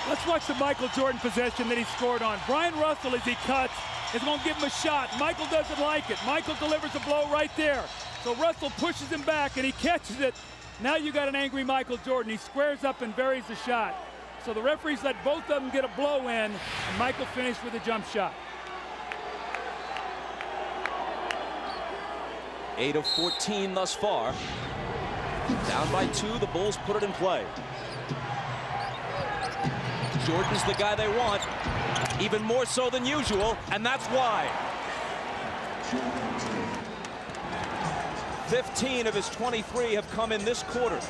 Let's watch the Michael Jordan possession that he scored on. Brian Russell, as he cuts, is going to give him a shot. Michael doesn't like it. Michael delivers a blow right there. So Russell pushes him back, and he catches it. Now you got an angry Michael Jordan. He squares up and buries the shot. So the referees let both of them get a blow in, and Michael finished with a jump shot. 8 of 14 thus far. Down by 2, the Bulls put it in play. Jordan's the guy they want, even more so than usual, and that's why. 15 of his 23 have come in this quarter.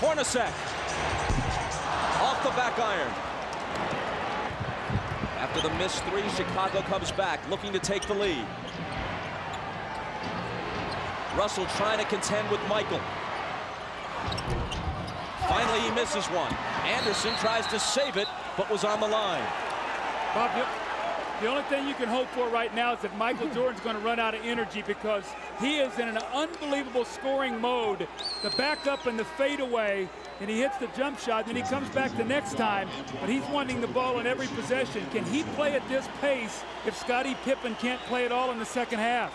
Hornacek off the back iron. After the missed three, Chicago comes back looking to take the lead. Russell trying to contend with Michael. Finally, he misses one. Anderson tries to save it, but was on the line. Bob, the only thing you can hope for right now is that Michael Jordan's going to run out of energy, because he is in an unbelievable scoring mode. The backup and the fadeaway, and he hits the jump shot, and then he comes back the next time, but he's wanting the ball in every possession. Can he play at this pace if Scottie Pippen can't play at all in the second half?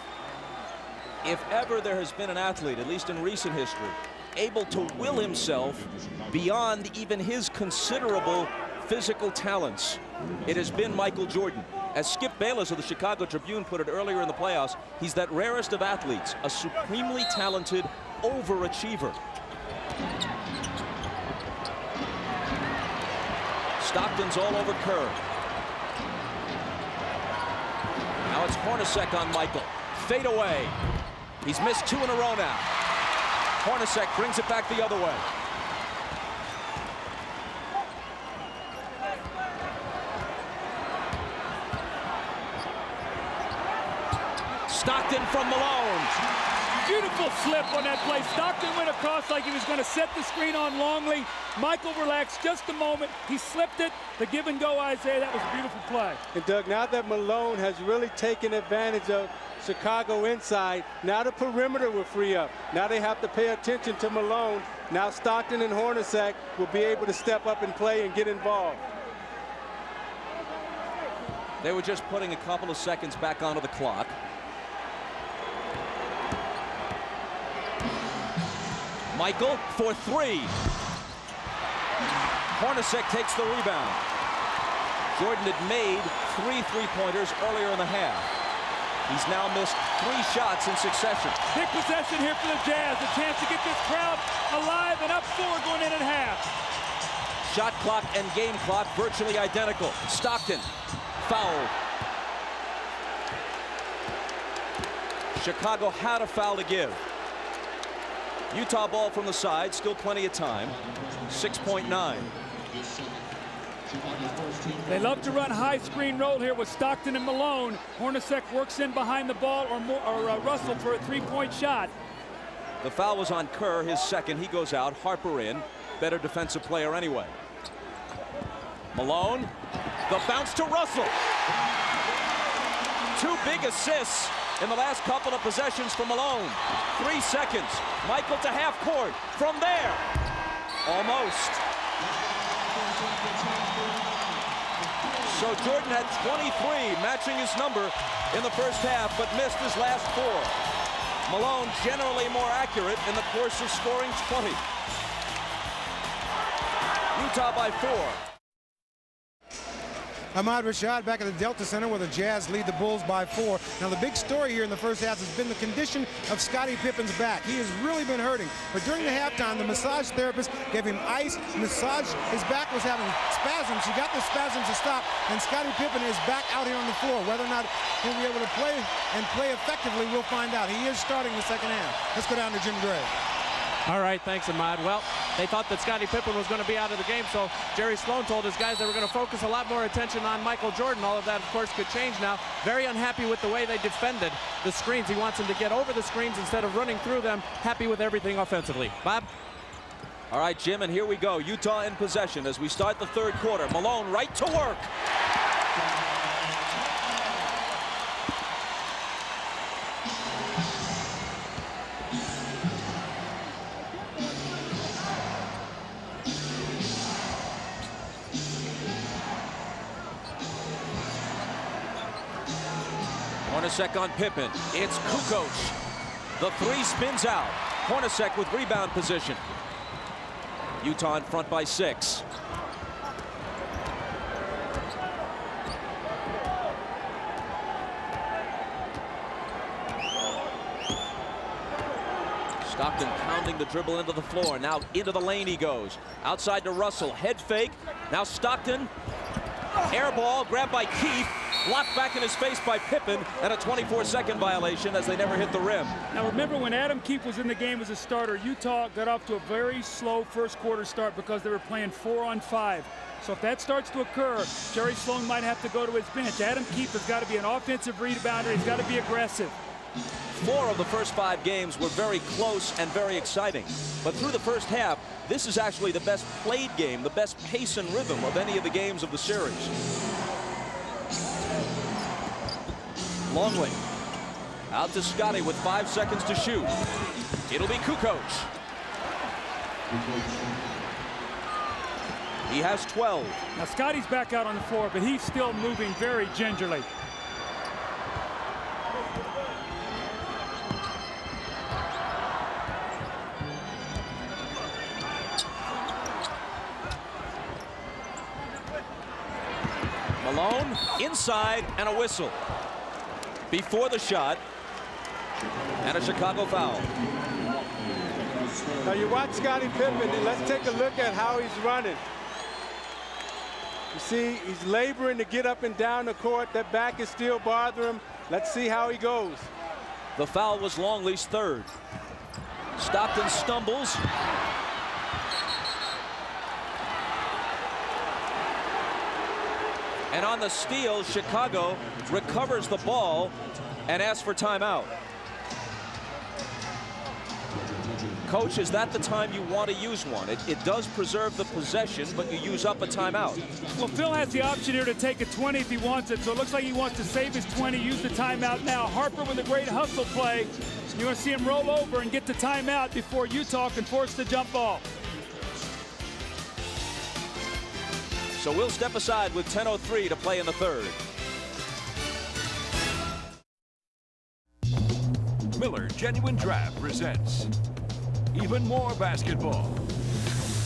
If ever there has been an athlete, at least in recent history, able to will himself beyond even his considerable physical talents, it has been Michael Jordan. As Skip Bayless of the Chicago Tribune put it earlier in the playoffs, he's that rarest of athletes, a supremely talented overachiever. Stockton's all over Kerr. Now it's Hornacek on Michael. Fade away. He's missed two in a row now. Hornacek brings it back the other way. Stockton from Malone. Beautiful slip on that play. Stockton went across like he was going to set the screen on Longley. Michael relaxed just a moment. He slipped it. The give and go, Isaiah. That was a beautiful play. And Doug, now that Malone has really taken advantage of Chicago inside, now the perimeter will free up. Now they have to pay attention to Malone. Now Stockton and Hornacek will be able to step up and play and get involved. They were just putting a couple of seconds back onto the clock. Michael for three. Hornacek takes the rebound. Jordan had made 3 3-pointers earlier in the half. He's now missed 3 shots in succession. Big possession here for the Jazz. A chance to get this crowd alive and up 4 going in at half. Shot clock and game clock virtually identical. Stockton, foul. Chicago had a foul to give. Utah ball from the side, still plenty of time. 6.9. They love to run high screen roll here with Stockton and Malone. Hornacek works in behind the ball, or Russell for a 3-point shot. The foul was on Kerr, his second. He goes out. Harper in. Better defensive player anyway. Malone. The bounce to Russell. 2 big assists in the last couple of possessions for Malone. 3 seconds. Michael to half court. From there. Almost. So Jordan had 23, matching his number in the first half, but missed his last 4. Malone generally more accurate in the course of scoring 20. Utah by 4. Ahmad Rashad back at the Delta Center where the Jazz lead the Bulls by 4. Now the big story here in the first half has been the condition of Scottie Pippen's back. He has really been hurting. But during the halftime, the massage therapist gave him ice, massaged his back, was having spasms. He got the spasms to stop, and Scottie Pippen is back out here on the floor. Whether or not he'll be able to play and play effectively, we'll find out. He is starting the second half. Let's go down to Jim Gray. All right, thanks, Ahmad. Well, they thought that Scottie Pippen was going to be out of the game, so Jerry Sloan told his guys they were going to focus a lot more attention on Michael Jordan. All of that, of course, could change now. Very unhappy with the way they defended the screens. He wants them to get over the screens instead of running through them. Happy with everything offensively. Bob? All right, Jim, and here we go. Utah in possession as we start the third quarter. Malone right to work. Hornacek on Pippen. It's Kukoc. The 3 spins out. Hornacek with rebound position. Utah in front by 6. Stockton pounding the dribble into the floor. Now into the lane he goes. Outside to Russell. Head fake. Now Stockton. Air ball grabbed by Keith. Blocked back in his face by Pippen, and a 24-second violation as they never hit the rim. Now remember, when Adam Keefe was in the game as a starter, Utah got off to a very slow first quarter start because they were playing 4-on-5. So if that starts to occur, Jerry Sloan might have to go to his bench. Adam Keefe has got to be an offensive rebounder. He's got to be aggressive. 4 of the first 5 games were very close and very exciting. But through the first half, this is actually the best played game, the best pace and rhythm of any of the games of the series. Longley out to Scotty with 5 seconds to shoot. It'll be Kukoc. He has 12. Now Scotty's back out on the floor, but he's still moving very gingerly. Malone inside and a whistle before the shot, and a Chicago foul. Now you watch Scottie Pippen, and let's take a look at how he's running. You see, he's laboring to get up and down the court. That back is still bothering him. Let's see how he goes. The foul was Longley's 3rd. Stockton stumbles. And on the steal, Chicago recovers the ball and asks for timeout. Coach, is that the time you want to use one? It does preserve the possession, but you use up a timeout. Well, Phil has the option here to take a 20 if he wants it, so it looks like he wants to save his 20, use the timeout now. Harper with a great hustle play. You're going to see him roll over and get the timeout before Utah can force the jump ball. So we'll step aside with 10:03 to play in the 3rd. Miller Genuine Draft presents even more basketball.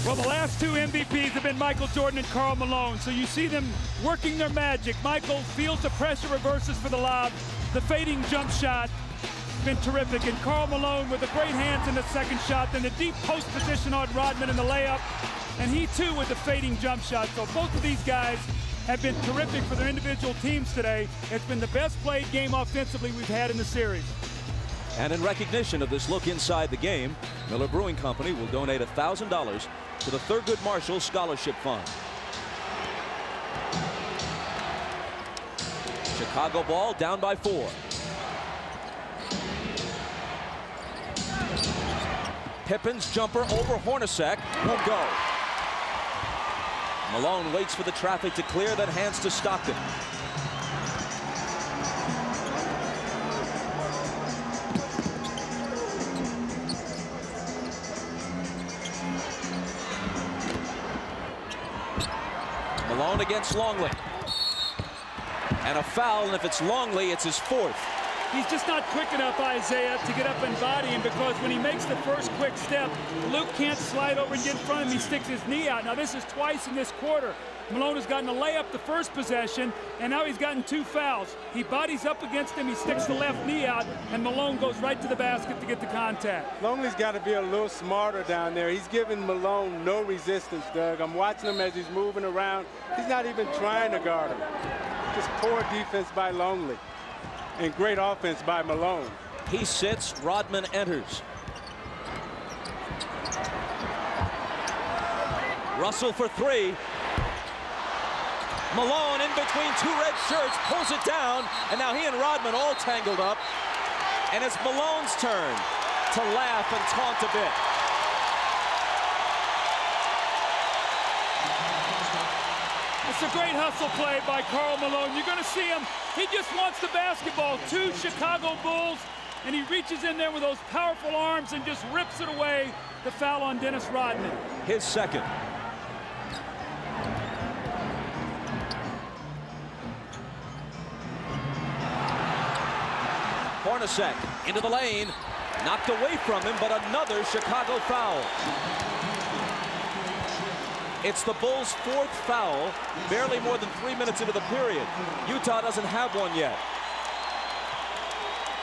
Well, the last 2 MVPs have been Michael Jordan and Karl Malone, so you see them working their magic. Michael feels the pressure, reverses for the lob. The fading jump shot, been terrific. And Karl Malone with the great hands in the second shot, then the deep post position on Rodman in the layup. And he, too, with the fading jump shot. So both of these guys have been terrific for their individual teams today. It's been the best played game offensively we've had in the series. And in recognition of this look inside the game, Miller Brewing Company will donate $1,000 to the Thurgood Marshall Scholarship Fund. Chicago ball down by 4. Pippen's jumper over Hornacek won't go. Malone waits for the traffic to clear, then hands to Stockton. Malone against Longley. And a foul, and if it's Longley, it's his 4th. He's just not quick enough, Isaiah, to get up and body him, because when he makes the first quick step, Luke can't slide over and get in front of him. He sticks his knee out. Now, this is twice in this quarter. Malone has gotten a layup the first possession, and now he's gotten 2 fouls. He bodies up against him, he sticks the left knee out, and Malone goes right to the basket to get the contact. Longley's got to be a little smarter down there. He's giving Malone no resistance, Doug. I'm watching him as he's moving around. He's not even trying to guard him. Just poor defense by Longley. And great offense by Malone. He sits, Rodman enters. Russell for 3. Malone in between 2 red shirts, pulls it down, and now he and Rodman all tangled up. And it's Malone's turn to laugh and taunt a bit. It's a great hustle play by Karl Malone. You're going to see him. He just wants the basketball. 2 Chicago Bulls, and he reaches in there with those powerful arms and just rips it away. The foul on Dennis Rodman. His 2nd. Hornacek into the lane. Knocked away from him, but another Chicago foul. It's the Bulls' 4th foul, barely more than 3 minutes into the period. Utah doesn't have one yet.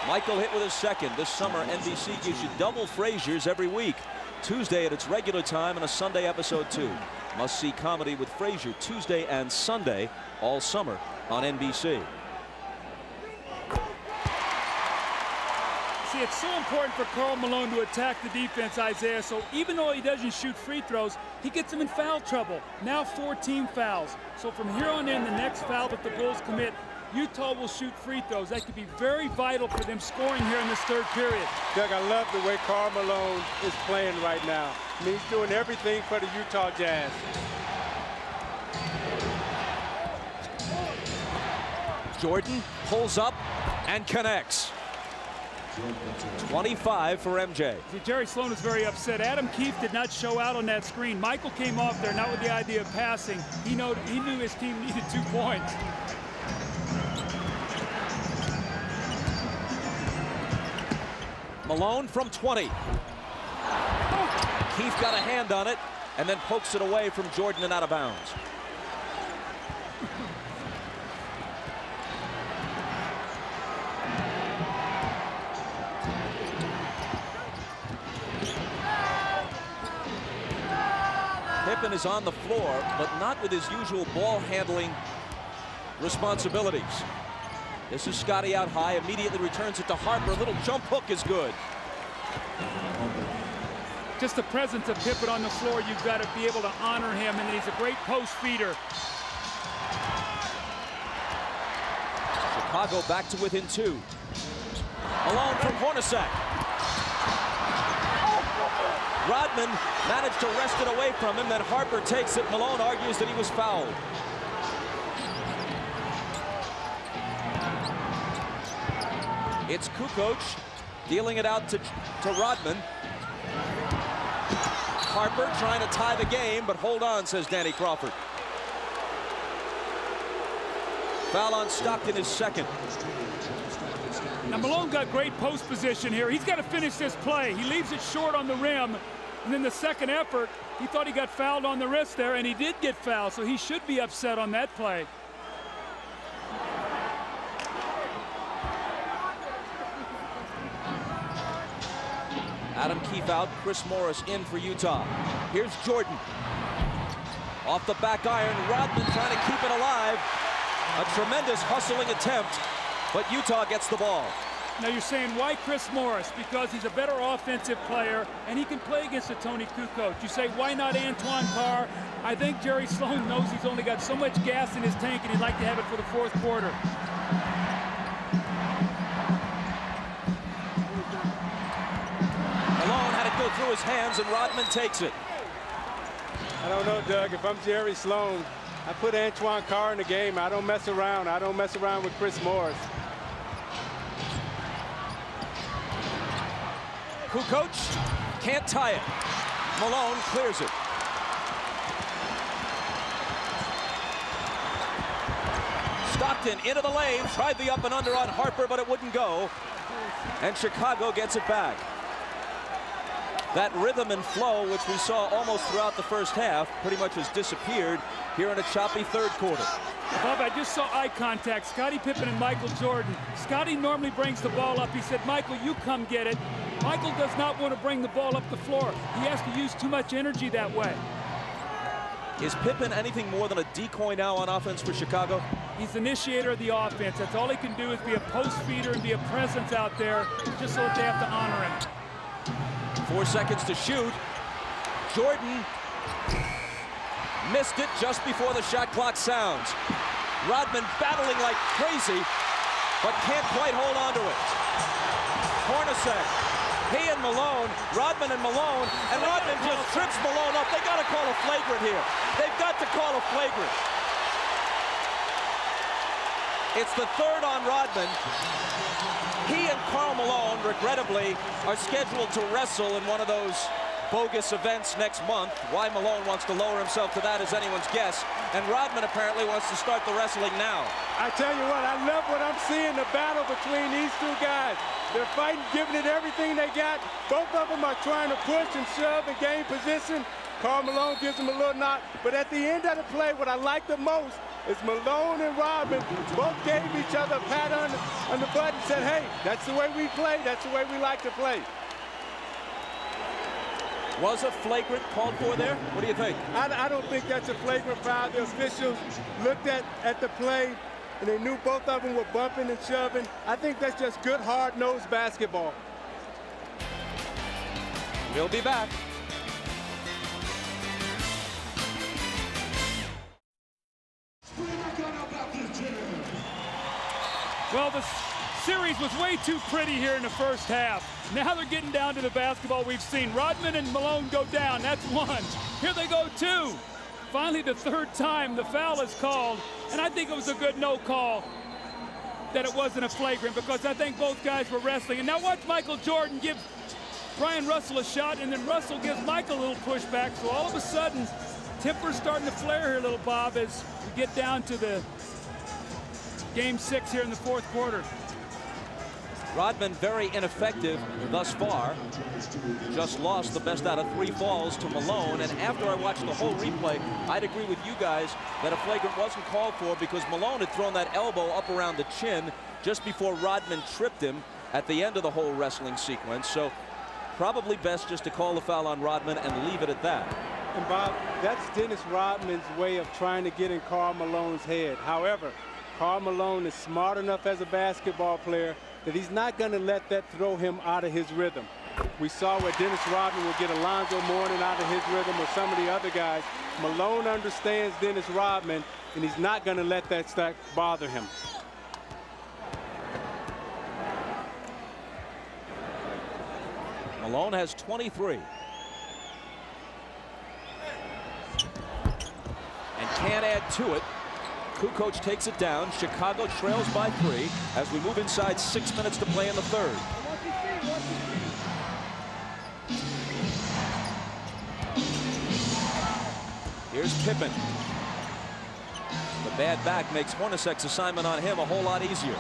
Michael hit with his second. This summer, NBC gives you double Frasier's every week. Tuesday at its regular time and a Sunday episode too. Must-see comedy with Frasier Tuesday and Sunday all summer on NBC. See, it's so important for Karl Malone to attack the defense, Isaiah, so even though he doesn't shoot free throws, he gets them in foul trouble. Now 4 team fouls. So from here on in, the next foul that the Bulls commit, Utah will shoot free throws. That could be very vital for them scoring here in this third period. Doug, I love the way Karl Malone is playing right now. I mean, he's doing everything for the Utah Jazz. Jordan pulls up and connects. 25 for MJ. See, Jerry Sloan is very upset. Adam Keefe did not show out on that screen. Michael came off there not with the idea of passing. He knew his team needed 2 points. Malone from 20. Keefe got a hand on it and then pokes it away from Jordan and out of bounds. Pippen is on the floor, but not with his usual ball handling responsibilities. This is Scotty out high, immediately returns it to Harper. A little jump hook is good. Just the presence of Pippen on the floor, you've got to be able to honor him, and he's a great post feeder. Chicago back to within 2. Malone from Hornacek. Rodman managed to wrest it away from him, then Harper takes it. Malone argues that he was fouled. It's Kukoc dealing it out to Rodman. Harper trying to tie the game, but hold on, says Danny Crawford. Foul on Stockton is second. Now Malone got great post position here. He's got to finish this play. He leaves it short on the rim, and then the second effort, he thought he got fouled on the wrist there, and he did get fouled, so he should be upset on that play. Adam Keefe out, Chris Morris in for Utah. Here's Jordan. Off the back iron, Rodman trying to keep it alive. A tremendous hustling attempt, but Utah gets the ball. Now you're saying, why Chris Morris? Because he's a better offensive player, and he can play against a Tony Kukoc. You say, why not Antoine Carr? I think Jerry Sloan knows he's only got so much gas in his tank, and he'd like to have it for the fourth quarter. Malone had it go through his hands, and Rodman takes it. I don't know, Doug. If I'm Jerry Sloan, I put Antoine Carr in the game. I don't mess around. I don't mess around with Chris Morris. Kukoc can't tie it. Malone clears it. Stockton into the lane, tried the up and under on Harper, but it wouldn't go. And Chicago gets it back. That rhythm and flow, which we saw almost throughout the first half, pretty much has disappeared here in a choppy third quarter. Bob, I just saw eye contact. Scottie Pippen and Michael Jordan. Scottie normally brings the ball up. He said, Michael, you come get it. Michael does not want to bring the ball up the floor. He has to use too much energy that way. Is Pippen anything more than a decoy now on offense for Chicago? He's the initiator of the offense. That's all he can do is be a post feeder and be a presence out there just so that they have to honor him. 4 seconds to shoot. Jordan missed it just before the shot clock sounds. Rodman battling like crazy, but can't quite hold on to it. Hornacek, he and Malone, Rodman and Malone, and Rodman just trips Malone up. They got to call a flagrant here. They've got to call a flagrant. It's the third on Rodman. He and Karl Malone, regrettably, are scheduled to wrestle in one of those bogus events next month. Why Malone wants to lower himself to that is anyone's guess. And Rodman apparently wants to start the wrestling now. I tell you what, I love what I'm seeing, the battle between these two guys. They're fighting, giving it everything they got. Both of them are trying to push and shove and gain position. Karl Malone gives him a little knock. But at the end of the play, what I like the most is Malone and Rodman both gave each other a pat on the butt and said, hey, that's the way we play. That's the way we like to play. Was a flagrant called for there? What do you think? I don't think that's a flagrant foul. The officials looked at the play, and they knew both of them were bumping and shoving. I think that's just good, hard-nosed basketball. We'll be back. Well, the series was way too pretty here in the first half. Now they're getting down to the basketball we've seen. Rodman and Malone go down. That's one. Here they go, two. Finally, the third time the foul is called. And I think it was a good no call that it wasn't a flagrant, because I think both guys were wrestling. And now watch Michael Jordan give Brian Russell a shot, and then Russell gives Michael a little pushback. So all of a sudden, temper's starting to flare here, little Bob, as we get down to the game 6 here in the fourth quarter. Rodman very ineffective thus far. Just lost the best out of 3 falls to Malone. And after I watched the whole replay, I'd agree with you guys that a flagrant wasn't called for, because Malone had thrown that elbow up around the chin just before Rodman tripped him at the end of the whole wrestling sequence. So probably best just to call the foul on Rodman and leave it at that. And Bob, that's Dennis Rodman's way of trying to get in Karl Malone's head. However, Karl Malone is smart enough as a basketball player that he's not going to let that throw him out of his rhythm. We saw where Dennis Rodman will get Alonzo Mourning out of his rhythm, or some of the other guys. Malone understands Dennis Rodman, and he's not going to let that stack bother him. Malone has 23. And can't add to it. Kukoc takes it down. Chicago trails by 3 as we move inside 6 minutes to play in the third. Here's Pippen. The bad back makes Hornacek's assignment on him a whole lot easier.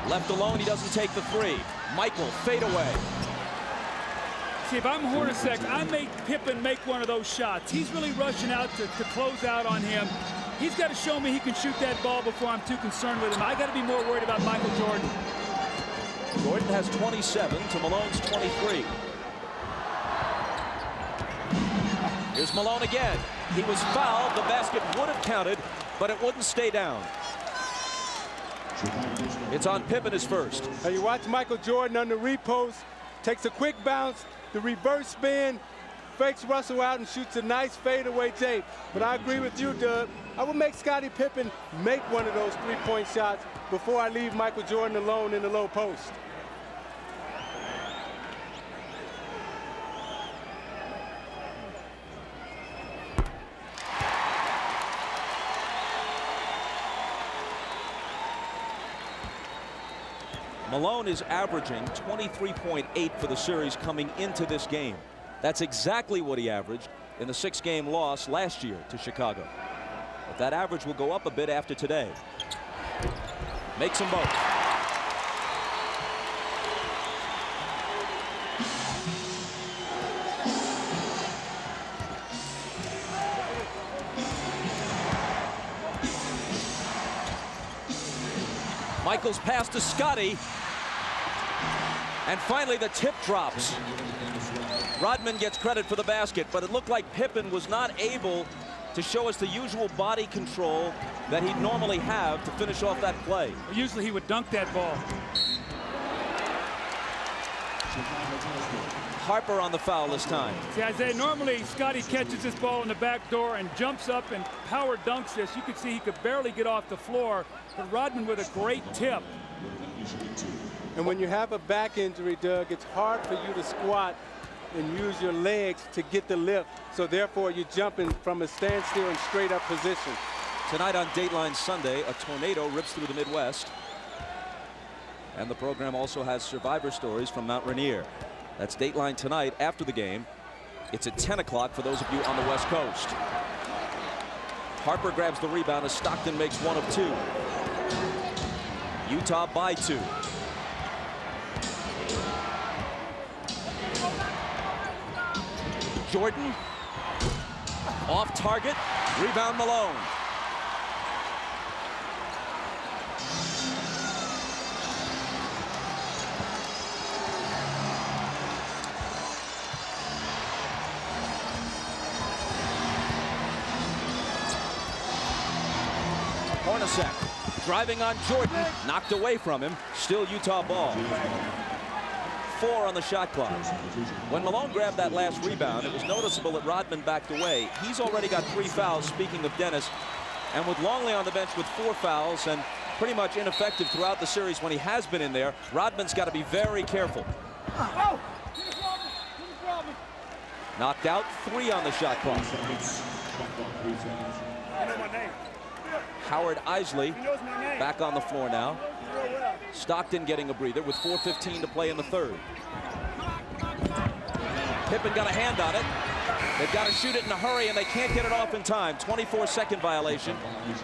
Left alone, he doesn't take the 3. Michael, fade away. See, if I'm Hornacek, I make Pippen make one of those shots. He's really rushing out to close out on him. He's got to show me he can shoot that ball before I'm too concerned with him. I got to be more worried about Michael Jordan. Jordan has 27 to Malone's 23. Here's Malone again. He was fouled. The basket would have counted, but it wouldn't stay down. It's on Pippen his first. Now you watch Michael Jordan on the repost, takes a quick bounce, the reverse spin, fakes Russell out and shoots a nice fadeaway tape. But I agree with you, Doug. I would make Scottie Pippen make one of those three-point shots before I leave Michael Jordan alone in the low post. Malone is averaging 23.8 for the series coming into this game. That's exactly what he averaged in the 6-game loss last year to Chicago. But that average will go up a bit after today. Makes them both. Michael's pass to Scottie. And finally the tip drops. Rodman gets credit for the basket, but it looked like Pippen was not able to show us the usual body control that he'd normally have to finish off that play. Usually he would dunk that ball. Harper on the foul this time. See, Isaiah, normally Scottie catches this ball in the back door and jumps up and power dunks this. You could see he could barely get off the floor, but Rodman with a great tip. And when you have a back injury, Doug, it's hard for you to squat and use your legs to get the lift. So therefore, you're jumping from a standstill and straight up position. Tonight on Dateline Sunday, a tornado rips through the Midwest. And the program also has survivor stories from Mount Rainier. That's Dateline tonight after the game. It's at 10 o'clock for those of you on the West Coast. Harper grabs the rebound as Stockton makes one of two. Utah by 2. Jordan Off target. Rebound Malone. Hornacek driving on Jordan, knocked away from him. Still Utah ball. 4 on the shot clock. When Malone grabbed that last rebound, it was noticeable that Rodman backed away. He's already got 3 fouls, speaking of Dennis. And with Longley on the bench with 4 fouls and pretty much ineffective throughout the series when he has been in there, Rodman's got to be very careful. Knocked out, 3 on the shot clock. Howard Isley back on the floor now. Stockton getting a breather with 4:15 to play in the third. Pippen got a hand on it. They've got to shoot it in a hurry, and they can't get it off in time. 24-second violation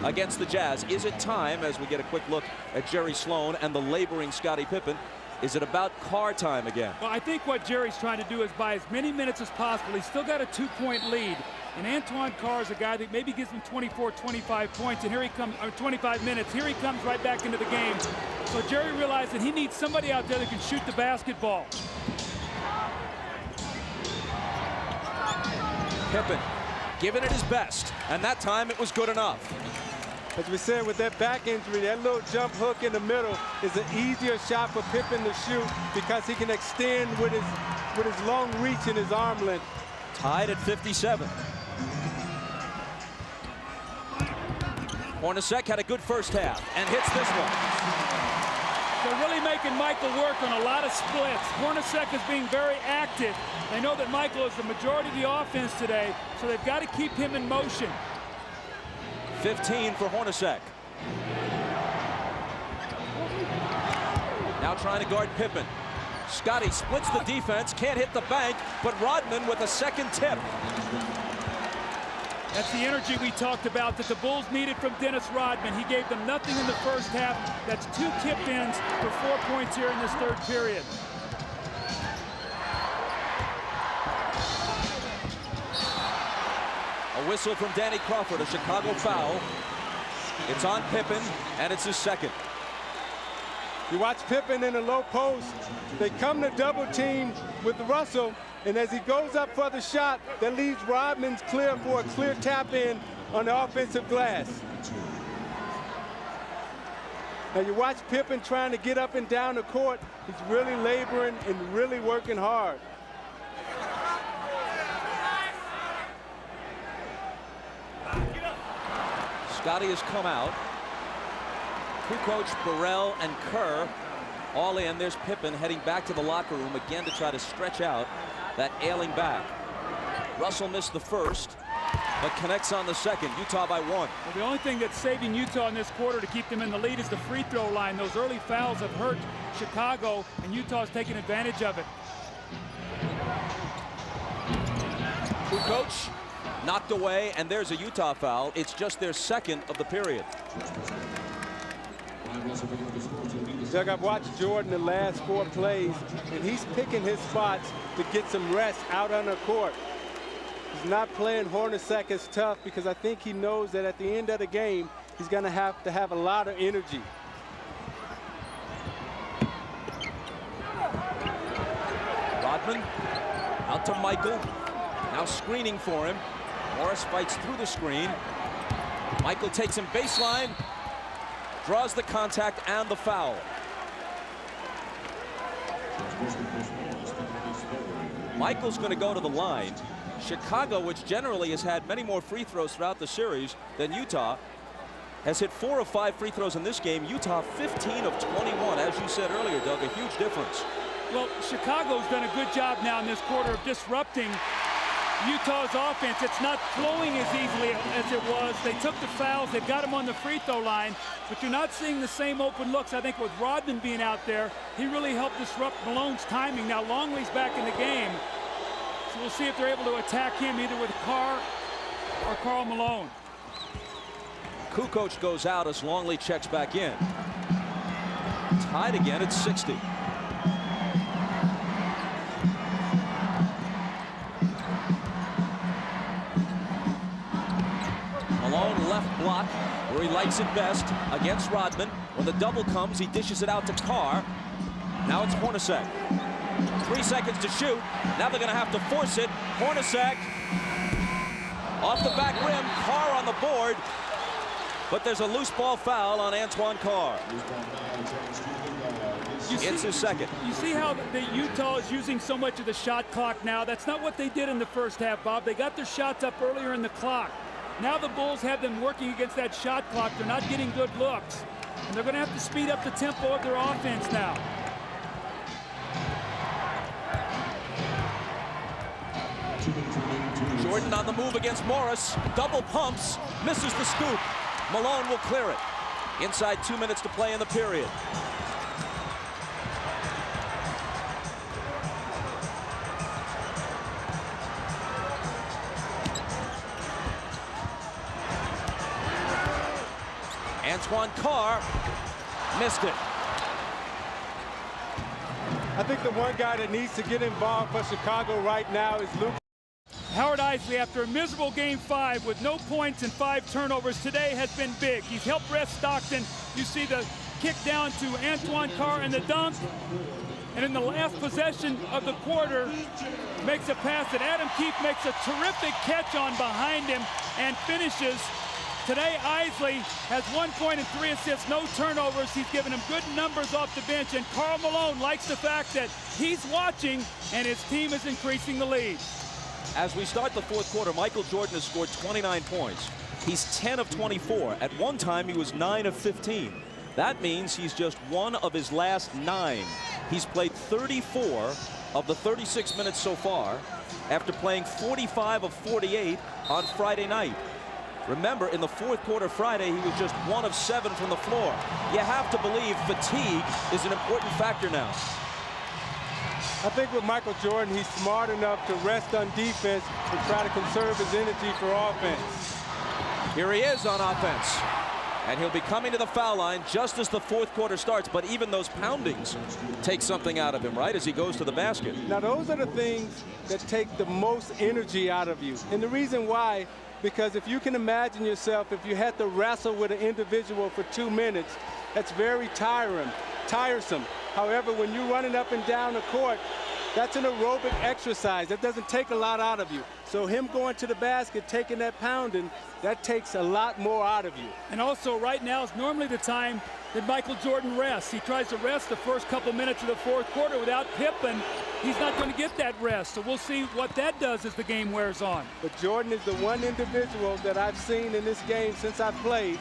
against the Jazz. Is it time, as we get a quick look at Jerry Sloan and the laboring Scottie Pippen, is it about car time again? Well, I think what Jerry's trying to do is buy as many minutes as possible. He's still got a 2-point lead. And Antoine Carr is a guy that maybe gives him 24, 25 points, and here he comes, or 25 minutes. Here he comes right back into the game. So Jerry realized that he needs somebody out there that can shoot the basketball. Pippen giving it his best, and that time it was good enough. As we said, with that back injury, that little jump hook in the middle is an easier shot for Pippen to shoot because he can extend with his long reach and his arm length. Tied at 57. Hornacek had a good first half and hits this one. They're really making Michael work on a lot of splits. Hornacek is being very active. They know that Michael is the majority of the offense today, so they've got to keep him in motion. 15 for Hornacek. Now trying to guard Pippen. Scottie splits the defense, can't hit the bank, but Rodman with a second tip. That's the energy we talked about that the Bulls needed from Dennis Rodman. He gave them nothing in the first half. That's 2 tipped ins for 4 points here in this third period. A whistle from Danny Crawford, a Chicago foul. It's on Pippen, and it's his second. You watch Pippen in the low post. They come to double team with Russell, and as he goes up for the shot, that leaves Rodman's clear for a clear tap in on the offensive glass. Now you watch Pippen trying to get up and down the court. He's really laboring and really working hard. Scottie has come out. Kukoc, Burrell, and Kerr all in. There's Pippen heading back to the locker room again to try to stretch out that ailing back. Russell missed the first, but connects on the second. Utah by 1. Well, the only thing that's saving Utah in this quarter to keep them in the lead is the free throw line. Those early fouls have hurt Chicago, and Utah's taking advantage of it. Kukoc knocked away, and there's a Utah foul. It's just their second of the period. Doug, I've watched Jordan the last 4 plays, and he's picking his spots to get some rest out on the court. He's not playing Hornacek as tough because I think he knows that at the end of the game, he's going to have a lot of energy. Rodman out to Michael. Now screening for him. Morris fights through the screen. Michael takes him baseline. Draws the contact and the foul. Michael's going to go to the line. Chicago, which generally has had many more free throws throughout the series than Utah, has hit 4 of 5 free throws in this game. Utah 15 of 21. As you said earlier, Doug, a huge difference. Well, Chicago's done a good job now in this quarter of disrupting Utah's offense. It's not flowing as easily as it was. They took the fouls. They've got him on the free throw line, but you're not seeing the same open looks. I think with Rodman being out there, he really helped disrupt Malone's timing. Now Longley's back in the game, so we'll see if they're able to attack him either with Carr or Karl Malone. Kukoc goes out as Longley checks back in. Tied again at 60. block where he likes it best against Rodman. When the double comes, he dishes it out to Carr. Now it's Hornacek. 3 seconds to shoot. Now they're going to have to force it. Hornacek off the back rim. Carr on the board. But there's a loose ball foul on Antoine Carr. It's his second. You see how the Utah is using so much of the shot clock now? That's not what they did in the first half, Bob. They got their shots up earlier in the clock. Now the Bulls have them working against that shot clock. They're not getting good looks. And they're going to have to speed up the tempo of their offense now. Jordan on the move against Morris. Double pumps. Misses the scoop. Malone will clear it. Inside 2 minutes to play in the period. Antoine Carr missed it. I think the one guy that needs to get involved for Chicago right now is Luke. Howard Eisley, after a miserable Game 5 with no points and 5 turnovers, today has been big. He's helped rest Stockton. You see the kick down to Antoine Carr and the dunk. And in the last possession of the quarter, makes a pass that Adam Keefe makes a terrific catch on behind him and finishes. Today, Eisley has 1 point and 3 assists, no turnovers. He's given him good numbers off the bench, and Karl Malone likes the fact that he's watching and his team is increasing the lead. As we start the fourth quarter, Michael Jordan has scored 29 points. He's 10 of 24. At one time, he was 9 of 15. That means he's just one of his last 9. He's played 34 of the 36 minutes so far after playing 45 of 48 on Friday night. Remember, in the fourth quarter Friday, he was just 1 of 7 from the floor. You have to believe fatigue is an important factor now. I think with Michael Jordan, he's smart enough to rest on defense and try to conserve his energy for offense. Here he is on offense. And he'll be coming to the foul line just as the fourth quarter starts. But even those poundings take something out of him, right, as he goes to the basket. Now, those are the things that take the most energy out of you. And the reason why, because if you can imagine yourself, if you had to wrestle with an individual for 2 minutes, that's very tiresome. However, when you're running up and down the court, that's an aerobic exercise. That doesn't take a lot out of you. So him going to the basket, taking that pounding, that takes a lot more out of you. And also right now is normally the time that Michael Jordan rests. He tries to rest the first couple minutes of the fourth quarter without Pippen. He's not going to get that rest. So we'll see what that does as the game wears on. But Jordan is the one individual that I've seen in this game since I played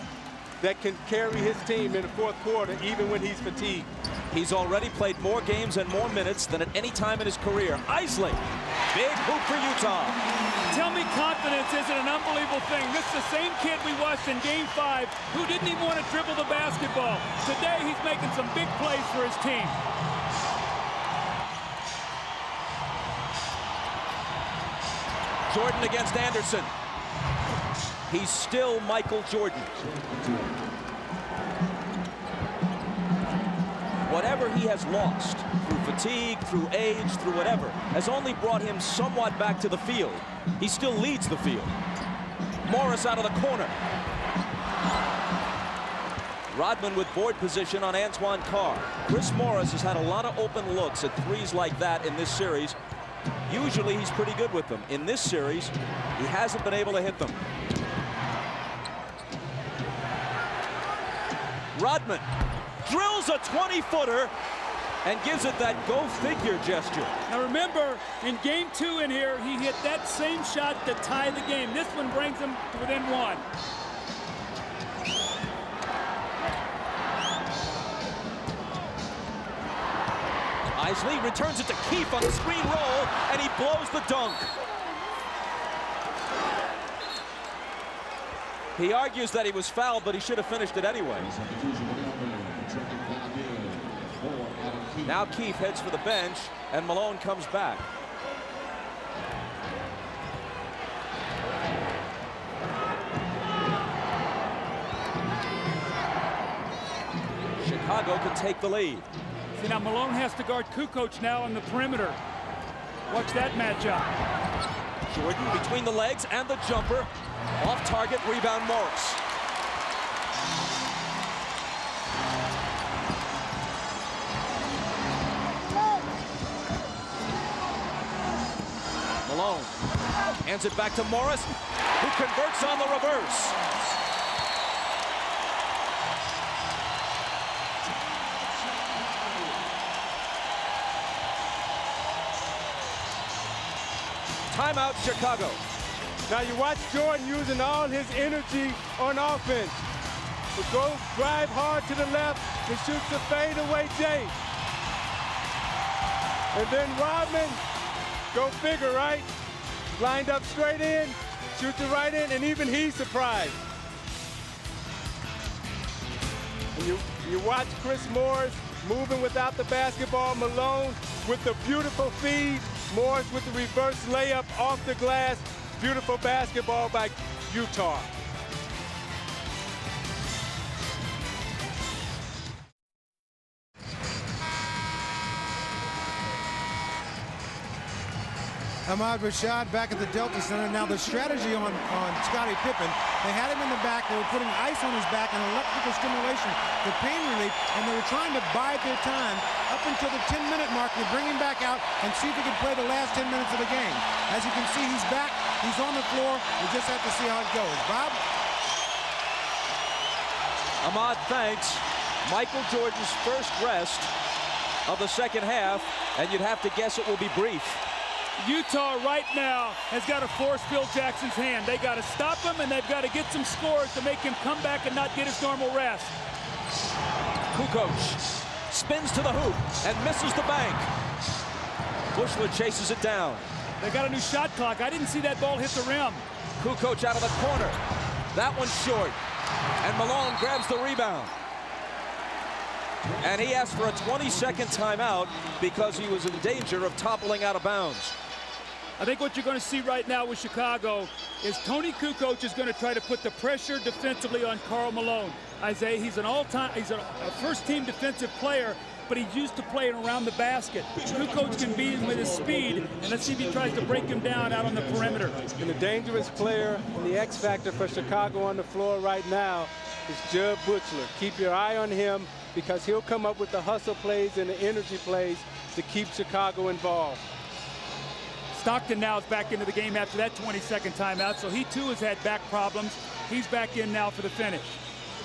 that can carry his team in the fourth quarter even when he's fatigued. He's already played more games and more minutes than at any time in his career. Eisley, big hoop for Utah. Tell me confidence isn't an unbelievable thing. This is the same kid we watched in Game 5 who didn't even want to dribble the basketball. Today he's making some big plays for his team. Jordan against Anderson. He's still Michael Jordan. Whatever he has lost through fatigue, through age, through whatever, has only brought him somewhat back to the field. He still leads the field. Morris out of the corner. Rodman with board position on Antoine Carr. Chris Morris has had a lot of open looks at threes like that in this series. Usually he's pretty good with them. In this series, he hasn't been able to hit them. Rodman drills a 20-footer and gives it that go-figure gesture. Now remember, in Game 2 in here, he hit that same shot to tie the game. This one brings him to within 1. Eisley returns it to Keefe on the screen roll, and he blows the dunk. He argues that he was fouled, but he should have finished it anyway. Now Keefe heads for the bench, and Malone comes back. Chicago can take the lead. See, now Malone has to guard Kukoc now on the perimeter. Watch that matchup. Jordan between the legs and the jumper. Off target, rebound Morris. Malone hands it back to Morris, who converts on the reverse. Timeout, Chicago. Now you watch Jordan using all his energy on offense. He goes, drive hard to the left, and shoots a fadeaway J. And then Rodman, go figure, right? Lined up straight in, shoots it right in, and even he's surprised. And you watch Chris Morris moving without the basketball. Malone with the beautiful feed. Morris with the reverse layup off the glass. Beautiful basketball by Utah. Ahmad Rashad back at the Delta Center. Now the strategy on Scottie Pippen, they had him in the back. They were putting ice on his back and electrical stimulation for pain relief, and they were trying to bide their time up until the 10-minute mark to bring him back out and see if he could play the last 10 minutes of the game. As you can see, he's back. He's on the floor. We just have to see how it goes. Bob? Ahmad thanks Michael Jordan's first rest of the second half, and you'd have to guess it will be brief. Utah right now has got to force Phil Jackson's hand. They got to stop him, and they've got to get some scores to make him come back and not get his normal rest. Kukoc spins to the hoop and misses the bank. Bushler chases it down. They got a new shot clock. I didn't see that ball hit the rim. Kukoc out of the corner. That one's short. And Malone grabs the rebound. And he asked for a 20-second timeout because he was in danger of toppling out of bounds. I think what you're going to see right now with Chicago is Tony Kukoc is going to try to put the pressure defensively on Karl Malone. Isaiah, he's a first-team defensive player, but he's used to playing around the basket. Kukoc can beat him with his speed, and let's see if he tries to break him down out on the perimeter. And the dangerous player and the X factor for Chicago on the floor right now is Jud Buechler. Keep your eye on him because he'll come up with the hustle plays and the energy plays to keep Chicago involved. Stockton now is back into the game after that 20-second timeout, so he too has had back problems. He's back in now for the finish.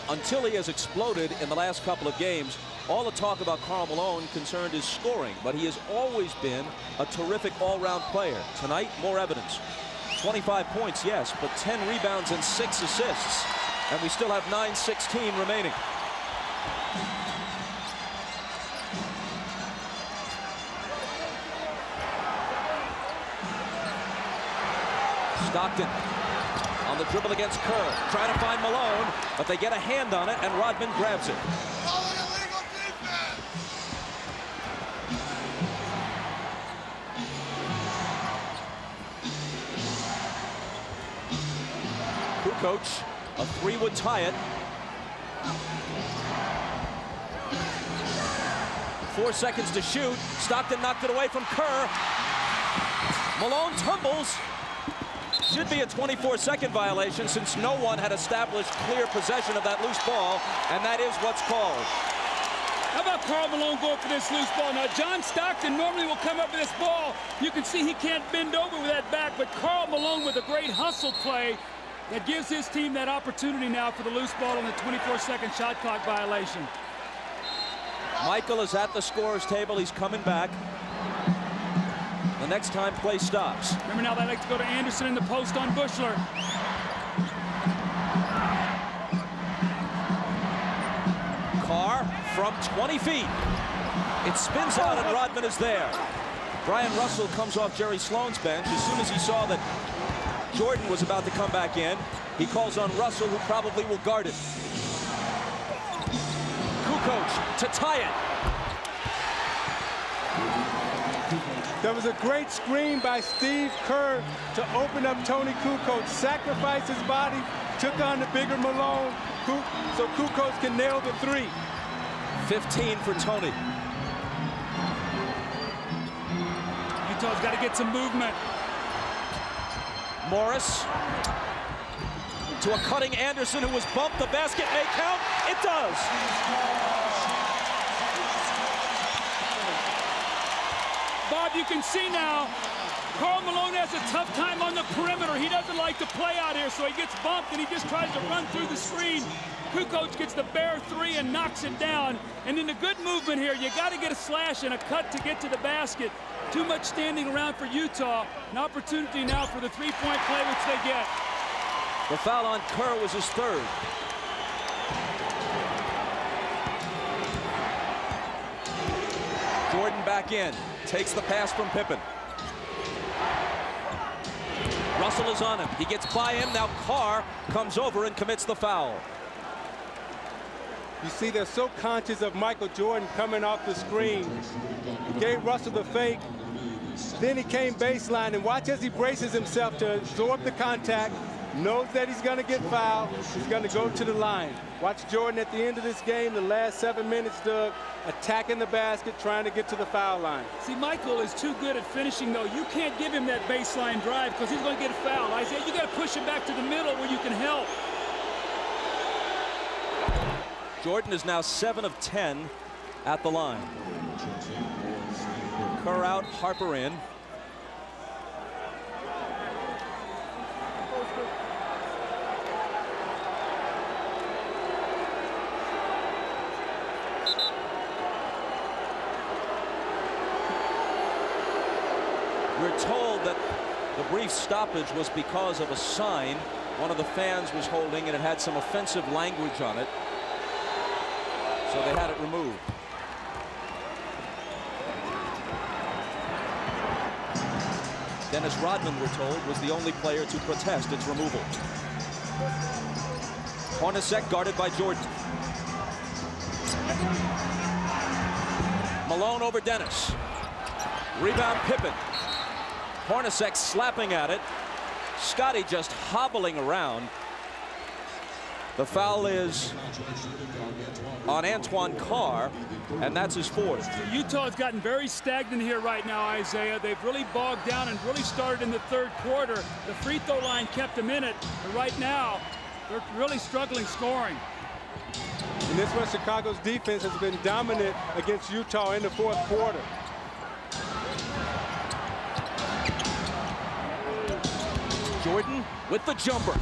Until he has exploded in the last couple of games, all the talk about Karl Malone concerned is scoring, but he has always been a terrific all-round player. Tonight, more evidence. 25 points, yes, but 10 rebounds and 6 assists. And we still have 9:16 remaining. Stockton on the dribble against Kerr, trying to find Malone, but they get a hand on it, and Rodman grabs it. Kukoc, a three would tie it. 4 seconds to shoot. Stockton knocked it away from Kerr. Malone tumbles. Should be a 24-second violation since no one had established clear possession of that loose ball, and that is what's called. How about Karl Malone going for this loose ball? Now, John Stockton normally will come up with this ball. You can see he can't bend over with that back, but Karl Malone with a great hustle play that gives his team that opportunity now for the loose ball on the 24-second shot clock violation. Michael is at the scorer's table. He's coming back. The next time play stops. Remember now they like to go to Anderson in the post on Buechler. Carr from 20 feet. It spins out and Rodman is there. Brian Russell comes off Jerry Sloan's bench. As soon as he saw that Jordan was about to come back in, he calls on Russell, who probably will guard it. Kukoc to tie it. There was a great screen by Steve Kerr to open up Tony Kukoc, sacrificed his body, took on the bigger Malone, so Kukoc can nail the three. 15 for Tony. Utah's got to get some movement. Morris to a cutting Anderson, who was bumped. The basket may count. It does. Bob, you can see now, Karl Malone has a tough time on the perimeter. He doesn't like to play out here, so he gets bumped and he just tries to run through the screen. Kukoc gets the bare three and knocks it down. And in the good movement here, you got to get a slash and a cut to get to the basket. Too much standing around for Utah. An opportunity now for the three-point play, which they get. The foul on Kerr was his third. Jordan back in, takes the pass from Pippen. Russell is on him. He gets by him. Now Carr comes over and commits the foul. You see, they're so conscious of Michael Jordan coming off the screen. He gave Russell the fake. Then he came baseline, and watch as he braces himself to absorb the contact. Knows that he's going to get fouled. He's going to go to the line. Watch Jordan at the end of this game, the last 7 minutes, Doug, attacking the basket, trying to get to the foul line. See, Michael is too good at finishing, though. You can't give him that baseline drive because he's going to get a foul. Isaiah, you got to push him back to the middle where you can help. Jordan is now 7 of 10 at the line. Kerr out, Harper in. We're told that the brief stoppage was because of a sign one of the fans was holding, and it had some offensive language on it. So they had it removed. Dennis Rodman, we're told, was the only player to protest its removal. Hornacek guarded by Jordan. Malone over Dennis. Rebound Pippen. Hornacek slapping at it. Scotty just hobbling around. The foul is on Antoine Carr, and that's his fourth. Utah's gotten very stagnant here right now, Isaiah. They've really bogged down and really started in the third quarter. The free throw line kept them in it, but right now they're really struggling scoring. And this one, Chicago's defense has been dominant against Utah in the fourth quarter. Jordan with the jumper.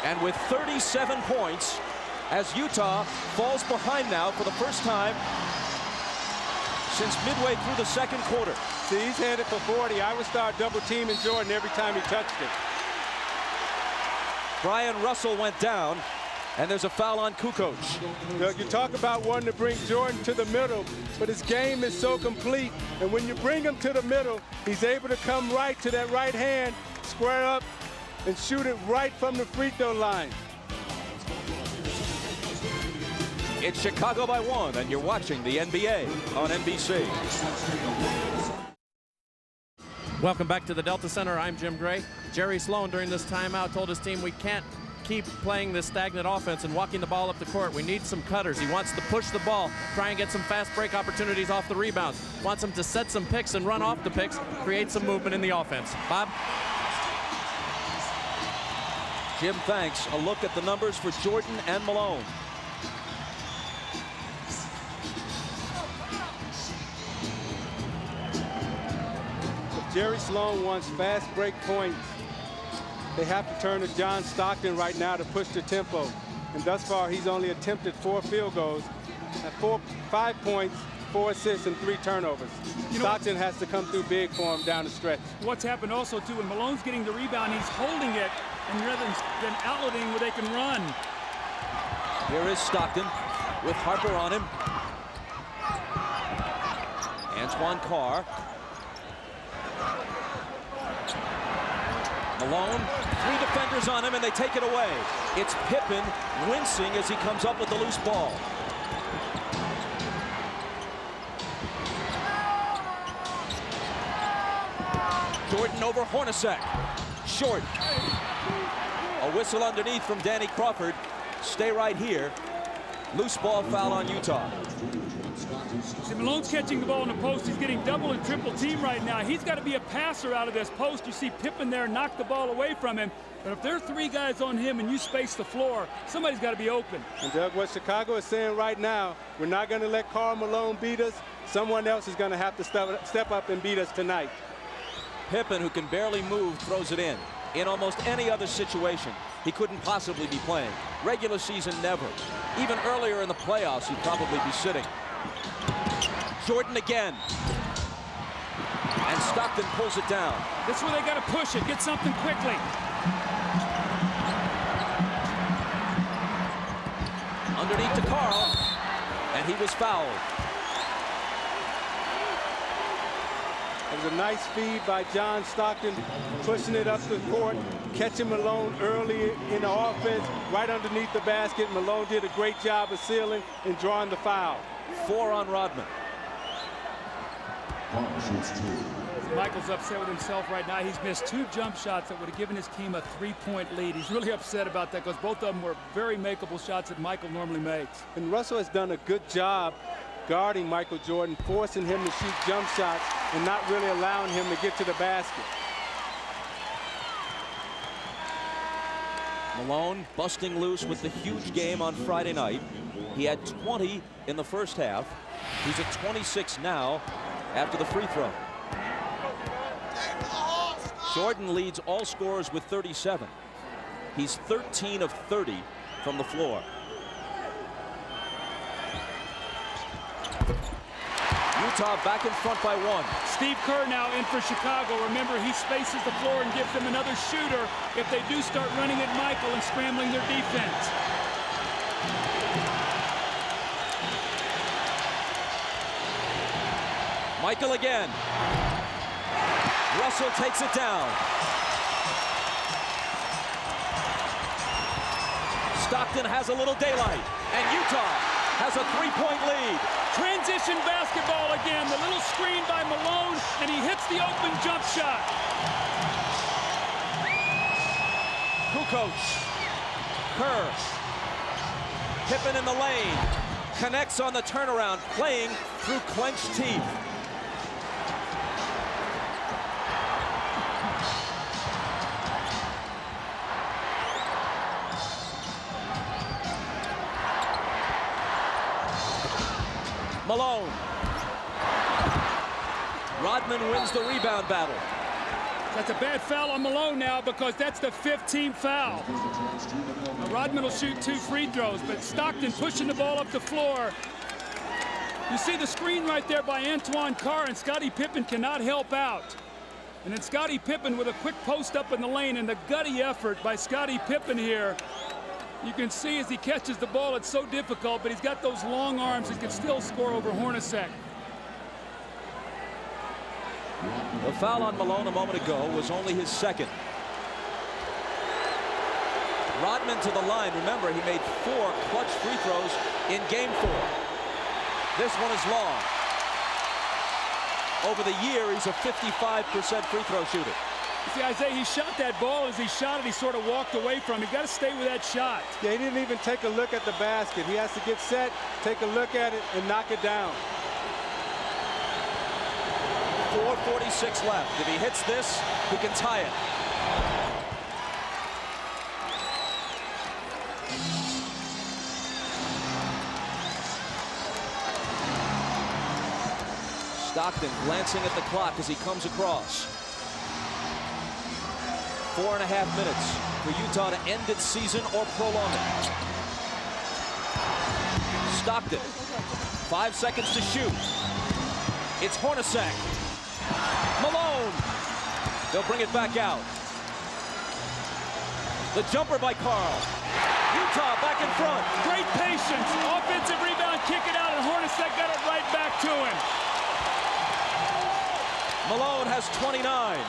And with 37 points, as Utah falls behind now for the first time since midway through the second quarter. See, he's headed for 40. I would start double teaming Jordan every time he touched it. Brian Russell went down, and there's a foul on Kukoc. Doug, you talk about wanting to bring Jordan to the middle, but his game is so complete. And when you bring him to the middle, he's able to come right to that right hand, square up, and shoot it right from the free throw line. It's Chicago by 1, and you're watching the NBA on NBC. Welcome back to the Delta Center. I'm Jim Gray. Jerry Sloan during this timeout told his team we can't keep playing this stagnant offense and walking the ball up the court. We need some cutters. He wants to push the ball, try and get some fast break opportunities off the rebounds. Wants them to set some picks and run off the picks, create some movement in the offense. Bob? Jim, thanks. A look at the numbers for Jordan and Malone. If Jerry Sloan wants fast break points, they have to turn to John Stockton right now to push the tempo. And thus far, he's only attempted 4 field goals at 5 points, 4 assists, and 3 turnovers. Stockton has to come through big for him down the stretch. What's happened also, too, when Malone's getting the rebound, he's holding it, and rather than outletting where they can run. Here is Stockton with Harper on him. Antoine Carr. Malone, 3 defenders on him, and they take it away. It's Pippen wincing as he comes up with the loose ball. Jordan over Hornacek. Short. A whistle underneath from Danny Crawford. Stay right here. Loose ball foul on Utah. See, Malone's catching the ball in the post. He's getting double and triple team right now. He's got to be a passer out of this post. You see Pippen there knock the ball away from him. But if there are 3 guys on him and you space the floor, somebody's got to be open. And Doug, what Chicago is saying right now, we're not going to let Karl Malone beat us. Someone else is going to have to step up and beat us tonight. Pippen, who can barely move, throws it in. In almost any other situation, he couldn't possibly be playing. Regular season, never. Even earlier in the playoffs, he'd probably be sitting. Jordan again. And Stockton pulls it down. This is where they got to push it, get something quickly. Underneath to Carl, and he was fouled. It was a nice feed by John Stockton, pushing it up the court, catching Malone early in the offense, right underneath the basket. Malone did a great job of sealing and drawing the foul. 4 on Rodman. Michael's upset with himself right now. He's missed 2 jump shots that would have given his team a 3-point lead. He's really upset about that because both of them were very makeable shots that Michael normally makes. And Russell has done a good job guarding Michael Jordan, forcing him to shoot jump shots and not really allowing him to get to the basket. Malone busting loose with the huge game on Friday night. He had 20 in the first half. He's at 26 now after the free throw. Jordan leads all scorers with 37. He's 13 of 30 from the floor. Utah back in front by 1. Steve Kerr now in for Chicago. Remember, he spaces the floor and gives them another shooter if they do start running at Michael and scrambling their defense. Michael again. Russell takes it down. Stockton has a little daylight, and Utah has a 3-point lead. Transition basketball again. The little screen by Malone, and he hits the open jump shot. Kukoc. Kerr. Pippen in the lane. Connects on the turnaround, playing through clenched teeth. Malone. Rodman wins the rebound battle. That's a bad foul on Malone now because that's the 15th foul. Now Rodman will shoot 2 free throws, but Stockton pushing the ball up the floor. You see the screen right there by Antoine Carr, and Scottie Pippen cannot help out. And then Scottie Pippen with a quick post up in the lane, and the gutty effort by Scottie Pippen here. You can see as he catches the ball, it's so difficult, but he's got those long arms and can still score over Hornacek. The foul on Malone a moment ago was only his 2nd. Rodman to the line. Remember, he made 4 clutch free throws in game 4. This one is long. Over the year, he's a 55% free throw shooter. See, Isaiah, he shot that ball. As he shot it, he sort of walked away from it. You've got to stay with that shot. Yeah, he didn't even take a look at the basket. He has to get set, take a look at it, and knock it down. 4:46 left. If he hits this, he can tie it. Stockton glancing at the clock as he comes across. 4.5 minutes for Utah to end its season or prolong it. Stockton, 5 seconds to shoot. It's Hornacek. Malone. They'll bring it back out. The jumper by Carl. Utah back in front. Great patience. Offensive rebound, kick it out, and Hornacek got it right back to him. Malone has 29.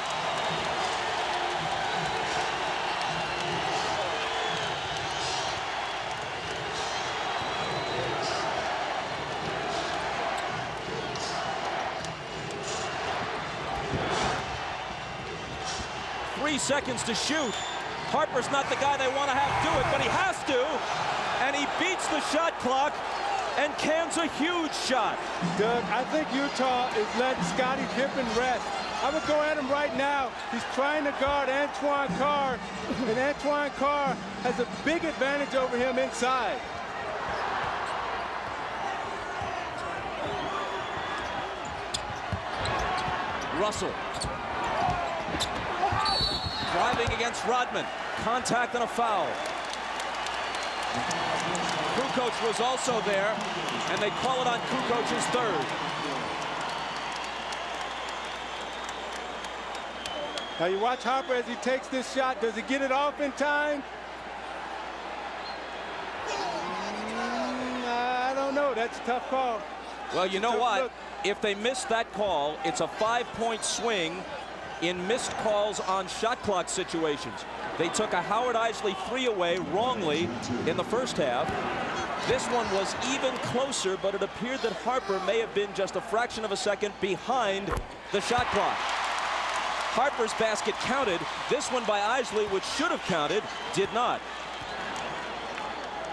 Three seconds to shoot. Harper's not the guy they want to have do it, but he has to. And he beats the shot clock and cans a huge shot. Doug, I think Utah is letting Scottie Pippen rest. I would go at him right now. He's trying to guard Antoine Carr, and Antoine Carr has a big advantage over him inside. Russell. Driving against Rodman. Contact and a foul. Kukoc was also there, and they call it on Kukoc's third. Now you watch Harper as he takes this shot. Does he get it off in time? I don't know. That's a tough call. Well, you know Look, what? look. If they miss that call, it's a 5-point swing in missed calls on shot clock situations. They took a Howard Eisley 3 away wrongly in the first half. This one was even closer, but it appeared that Harper may have been just a fraction of a second behind the shot clock. Harper's basket counted. This one by Eisley, which should have counted, did not.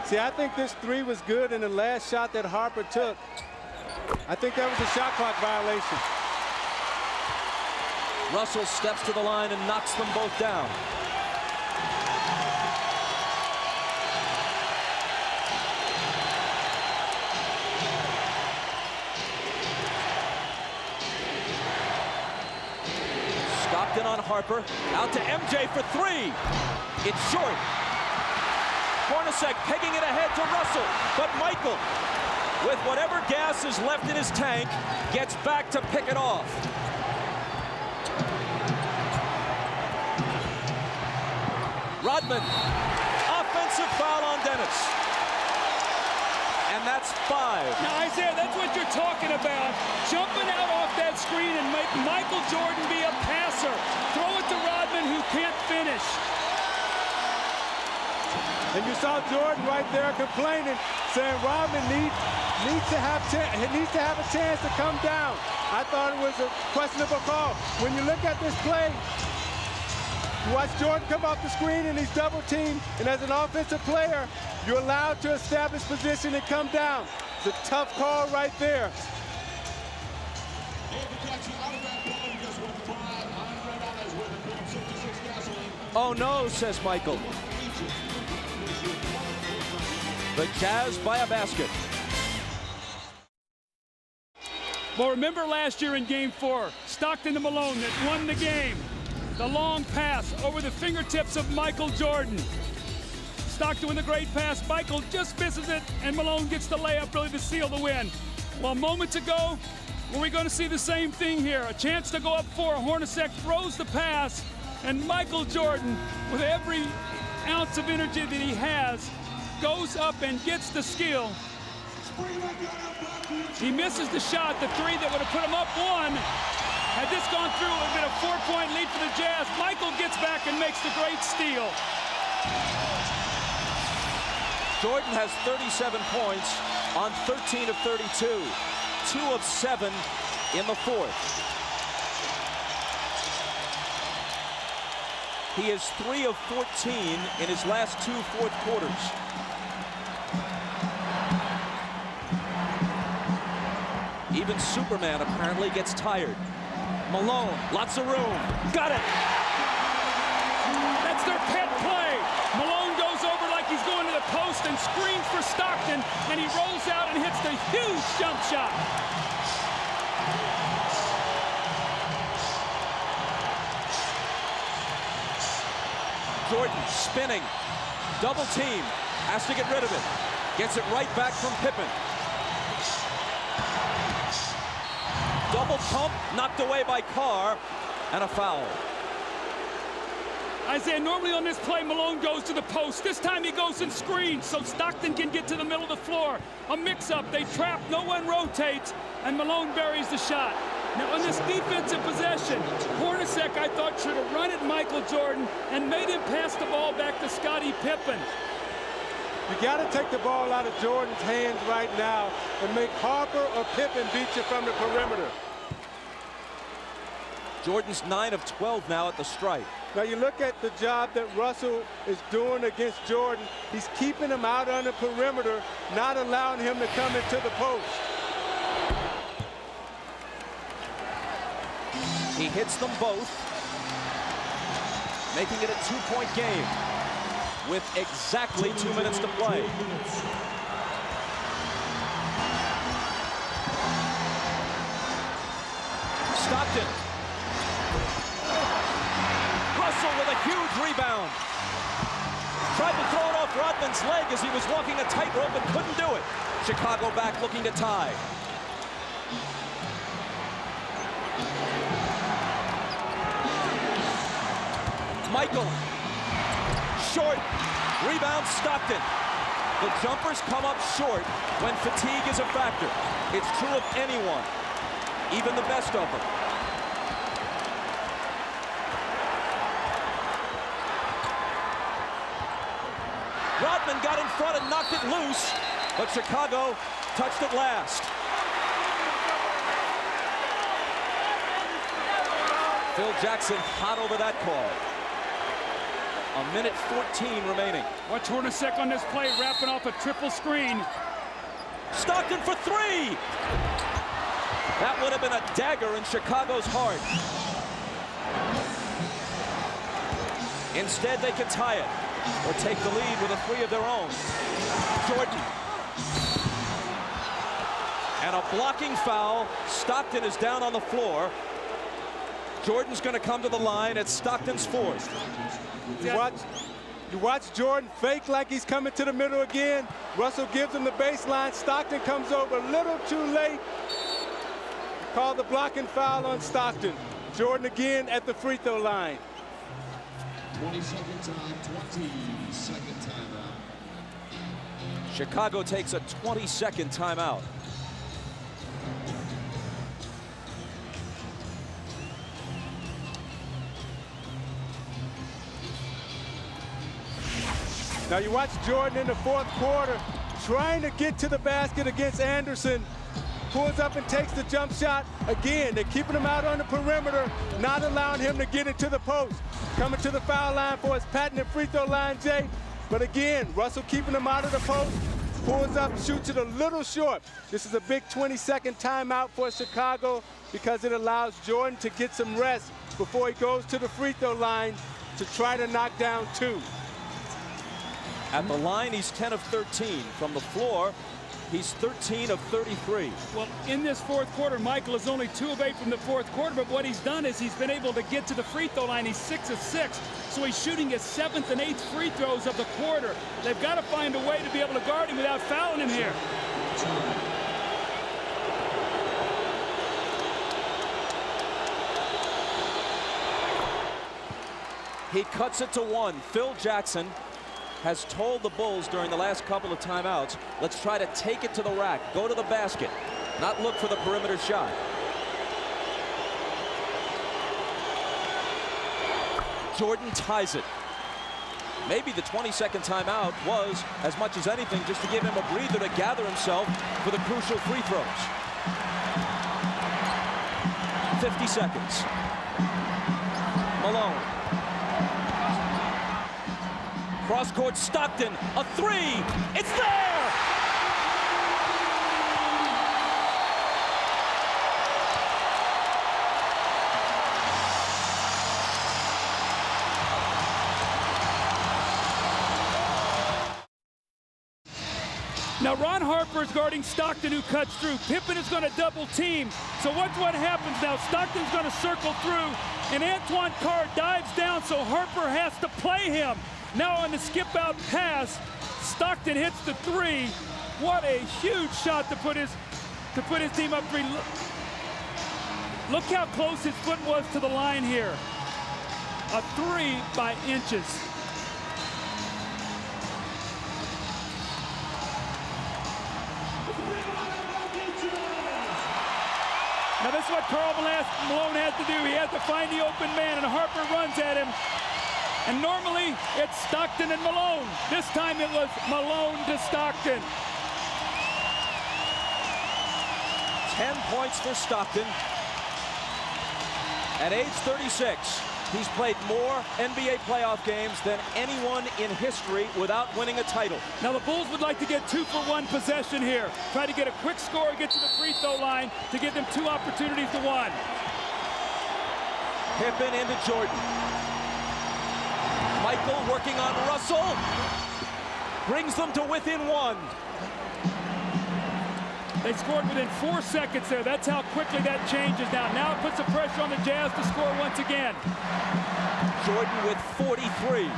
See, I think this 3 was good in the last shot that Harper took. I think that was a shot clock violation. Russell steps to the line and knocks them both down. Stockton on Harper. Out to MJ for 3. It's short. Hornacek pegging it ahead to Russell, but Michael, with whatever gas is left in his tank, gets back to pick it off. Rodman, offensive foul on Dennis. And that's 5. Now, Isaiah, that's what you're talking about. Jumping out off that screen and make Michael Jordan be a passer. Throw it to Rodman, who can't finish. And you saw Jordan right there complaining, saying Rodman needs to have a chance to come down. I thought it was a questionable call. When you look at this play, you watch Jordan come off the screen and he's double teamed, and as an offensive player, you're allowed to establish position and come down. It's a tough call right there. Oh no, says Michael. The Jazz by a basket. Well, remember last year in Game 4, Stockton to Malone that won the game. The long pass over the fingertips of Michael Jordan. Stockton with a great pass. Michael just misses it, and Malone gets the layup really to seal the win. Well, moments ago, were we going to see the same thing here? A chance to go up 4. Hornacek throws the pass, and Michael Jordan, with every ounce of energy that he has, goes up and gets the skill. He misses the shot, the 3 that would have put him up 1. Had this gone through, it would have been a 4-point lead for the Jazz. Michael gets back and makes the great steal. Jordan has 37 points on 13 of 32. 2 of 7 in the 4th. He is 3 of 14 in his last 2 fourth quarters. Even Superman apparently gets tired. Malone, lots of room. Got it. That's their pet play. Malone goes over like he's going to the post and screens for Stockton, and he rolls out and hits the huge jump shot. Jordan spinning. Double team. Has to get rid of it. Gets it right back from Pippen. Double pump, knocked away by Carr, and a foul. Isaiah, normally on this play, Malone goes to the post. This time he goes and screens so Stockton can get to the middle of the floor. A mix-up, they trap, no one rotates, and Malone buries the shot. Now on this defensive possession, Hornacek, I thought, should have run at Michael Jordan and made him pass the ball back to Scottie Pippen. You got to take the ball out of Jordan's hands right now and make Harper or Pippen beat you from the perimeter. Jordan's 9 of 12 now at the stripe. Now you look at the job that Russell is doing against Jordan. He's keeping him out on the perimeter, not allowing him to come into the post. He hits them both, making it a 2-point game with exactly 2 minutes to play. Stockton. Huge rebound. Tried to throw it off Rodman's leg as he was walking a tightrope and couldn't do it. Chicago back looking to tie. Michael. Short. Rebound Stockton. The jumpers come up short when fatigue is a factor. It's true of anyone, even the best of them. Rodman got in front and knocked it loose, but Chicago touched it last. Phil Jackson hot over that call. A minute 14 remaining. Watch Hornacek on this play, wrapping off a triple screen. Stockton for three! That would have been a dagger in Chicago's heart. Instead, they can tie it or take the lead with a three of their own. Jordan. And a blocking foul. Stockton is down on the floor. Jordan's going to come to the line at Stockton's fourth. You watch Jordan fake like he's coming to the middle again. Russell gives him the baseline. Stockton comes over a little too late. Call the blocking foul on Stockton. Jordan again at the free throw line. 20-second time, 20-second timeout. Chicago takes a 20-second timeout. Now you watch Jordan in the fourth quarter trying to get to the basket against Anderson. Pulls up and takes the jump shot. Again, they're keeping him out on the perimeter, not allowing him to get into the post. Coming to the foul line for his patented free throw line, Jay. But again, Russell keeping him out of the post. Pulls up, shoots it a little short. This is a big 20-second timeout for Chicago because it allows Jordan to get some rest before he goes to the free throw line to try to knock down two. At the line, he's 10 of 13. From the floor, he's 13 of 33. Well, in this fourth quarter, Michael is only 2 of 8 from the fourth quarter, but what he's done is he's been able to get to the free throw line. He's 6 of 6, so he's shooting his 7th and 8th free throws of the quarter. They've got to find a way to be able to guard him without fouling him here. He cuts it to 1. Phil Jackson has told the Bulls during the last couple of timeouts, let's try to take it to the rack, go to the basket, not look for the perimeter shot. Jordan ties it. Maybe the 20-second timeout was, as much as anything, just to give him a breather to gather himself for the crucial free throws. 50 seconds. Malone. Cross-court Stockton, a three, it's there! Now Ron Harper is guarding Stockton, who cuts through. Pippen is going to double team. So watch what happens now. Stockton's going to circle through, and Antoine Carr dives down, so Harper has to play him. Now on the skip-out pass, Stockton hits the three. What a huge shot to put his team up 3. Look how close his foot was to the line here. A 3 by inches. Now this is what Karl Malone has to do. He has to find the open man, and Harper runs at him. And normally it's Stockton and Malone. This time it was Malone to Stockton. 10 points for Stockton. At age 36, he's played more NBA playoff games than anyone in history without winning a title. Now the Bulls would like to get 2-for-1 possession here. Try to get a quick score, get to the free throw line to give them 2 opportunities to 1. Pippen into Jordan. Michael working on Russell. Brings them to within 1. They scored within 4 seconds there. That's how quickly that changes now. Now it puts the pressure on the Jazz to score once again. Jordan with 43.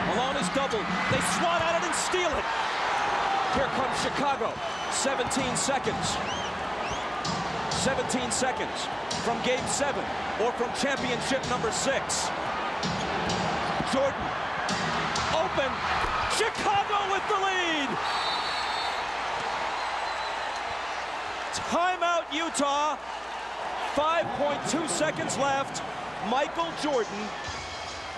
Malone is doubled. They swat at it and steal it. Here comes Chicago. 17 seconds. 17 seconds from Game 7 or from championship number 6. Jordan open. Chicago with the lead. Timeout, Utah. 5.2 seconds left. Michael Jordan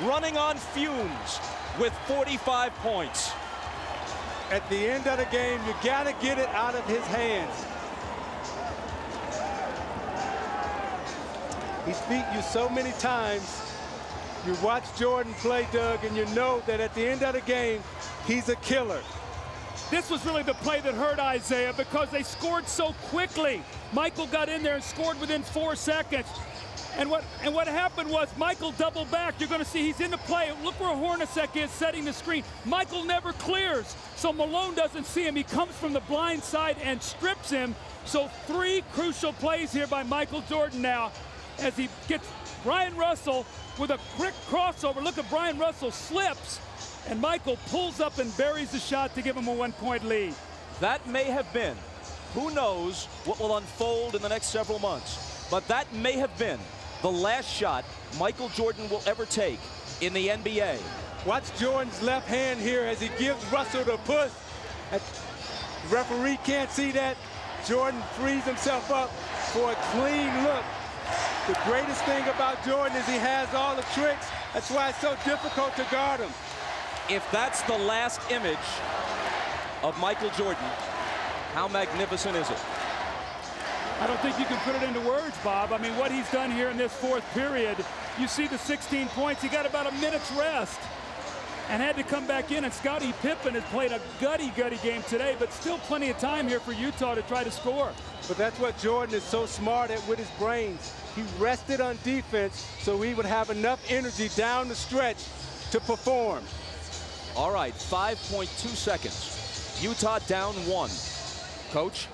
running on fumes with 45 points. At the end of the game, you got to get it out of his hands. He's beat you so many times. You watch Jordan play, Doug, and you know that at the end of the game, he's a killer. This was really the play that hurt Isaiah because they scored so quickly. Michael got in there and scored within 4 seconds. And what happened was Michael doubled back. You're going to see he's in the play. Look where Hornacek is setting the screen. Michael never clears, so Malone doesn't see him. He comes from the blind side and strips him. So 3 crucial plays here by Michael Jordan now as he gets Brian Russell with a quick crossover. Look at Brian Russell slips, and Michael pulls up and buries the shot to give him a 1-point lead. That may have been, who knows what will unfold in the next several months, but that may have been the last shot Michael Jordan will ever take in the NBA. Watch Jordan's left hand here as he gives Russell the push. The referee can't see that. Jordan frees himself up for a clean look. The greatest thing about Jordan is he has all the tricks. That's why it's so difficult to guard him. If that's the last image of Michael Jordan, how magnificent is it? I don't think you can put it into words, Bob. I mean, what he's done here in this 4th period, you see the 16 points. He got about a minute's rest and had to come back in. And Scottie Pippen has played a gutty game today, but still plenty of time here for Utah to try to score. But that's what Jordan is so smart at with his brains. He rested on defense so he would have enough energy down the stretch to perform. All right, 5.2 seconds. Utah down 1. Coach?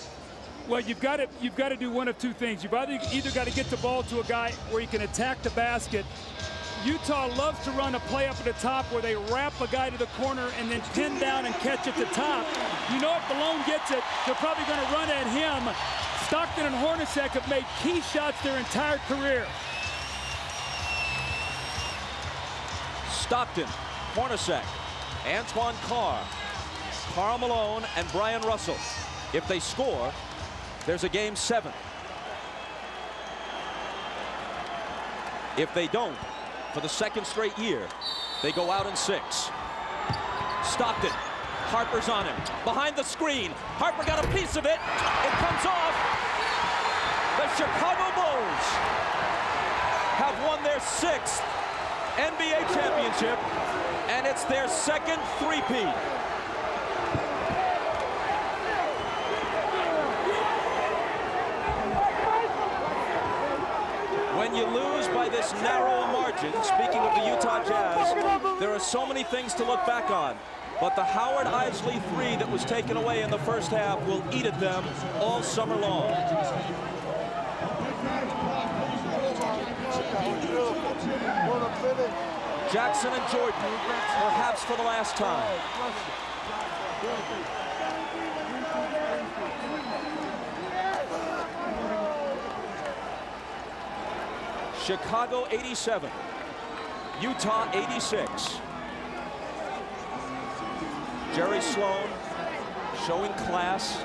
Well, you've got to do one of 2 things. You've either got to get the ball to a guy where he can attack the basket. Utah loves to run a play up at the top where they wrap a guy to the corner and then pin down and catch at the top. You know if Malone gets it, they're probably going to run at him. Stockton and Hornacek have made key shots their entire career. Stockton, Hornacek, Antoine Carr, Karl Malone, and Brian Russell. If they score, there's a Game 7. If they don't, for the 2nd straight year, they go out in 6. Stockton, Harper's on him, behind the screen. Harper got a piece of it. It comes off. The Chicago Bulls have won their 6th NBA championship, and it's their 2nd three-peat. When you lose by this narrow margin, speaking of the Utah Jazz, there are so many things to look back on. But the Howard Isley 3 that was taken away in the first half will eat at them all summer long. Jackson and Jordan, perhaps for the last time. Chicago 87, Utah 86. Jerry Sloan showing class,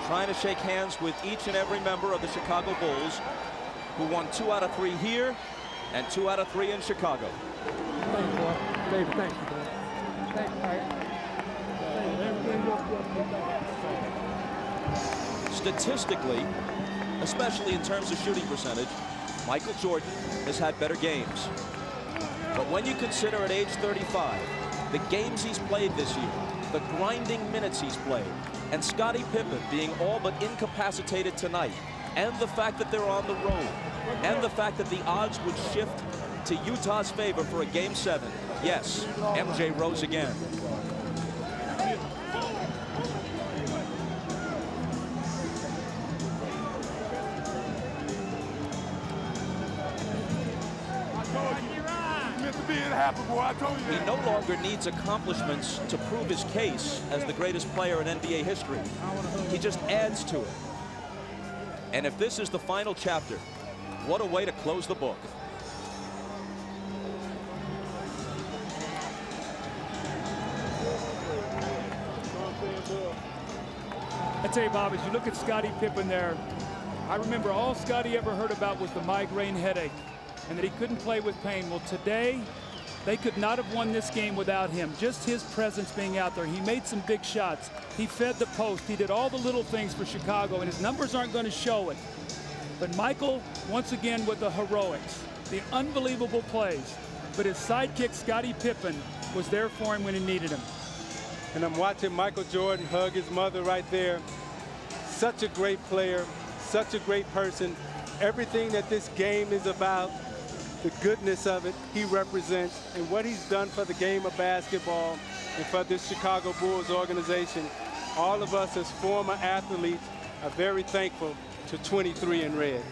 trying to shake hands with each and every member of the Chicago Bulls, who won 2 out of 3 here and 2 out of 3 in Chicago. Thank you, boy. David, thank you, boy. Thank you. Statistically, especially in terms of shooting percentage, Michael Jordan has had better games. But when you consider at age 35, the games he's played this year, the grinding minutes he's played, and Scottie Pippen being all but incapacitated tonight, and the fact that they're on the road, and the fact that the odds would shift to Utah's favor for a Game 7, yes, MJ rose again. see it happen, boy. I told you that. He no longer needs accomplishments to prove his case as the greatest player in NBA history. He just adds to it. And if this is the final chapter, what a way to close the book. I tell you, Bob, as you look at Scottie Pippen there, I remember all Scottie ever heard about was the migraine headache and that he couldn't play with pain. Well, today, they could not have won this game without him. Just his presence being out there. He made some big shots. He fed the post. He did all the little things for Chicago, and his numbers aren't going to show it. But Michael, once again, with the heroics, the unbelievable plays. But his sidekick, Scottie Pippen, was there for him when he needed him. And I'm watching Michael Jordan hug his mother right there. Such a great player, such a great person. Everything that this game is about, the goodness of it, he represents, and what he's done for the game of basketball and for this Chicago Bulls organization. All of us as former athletes are very thankful to 23 in red.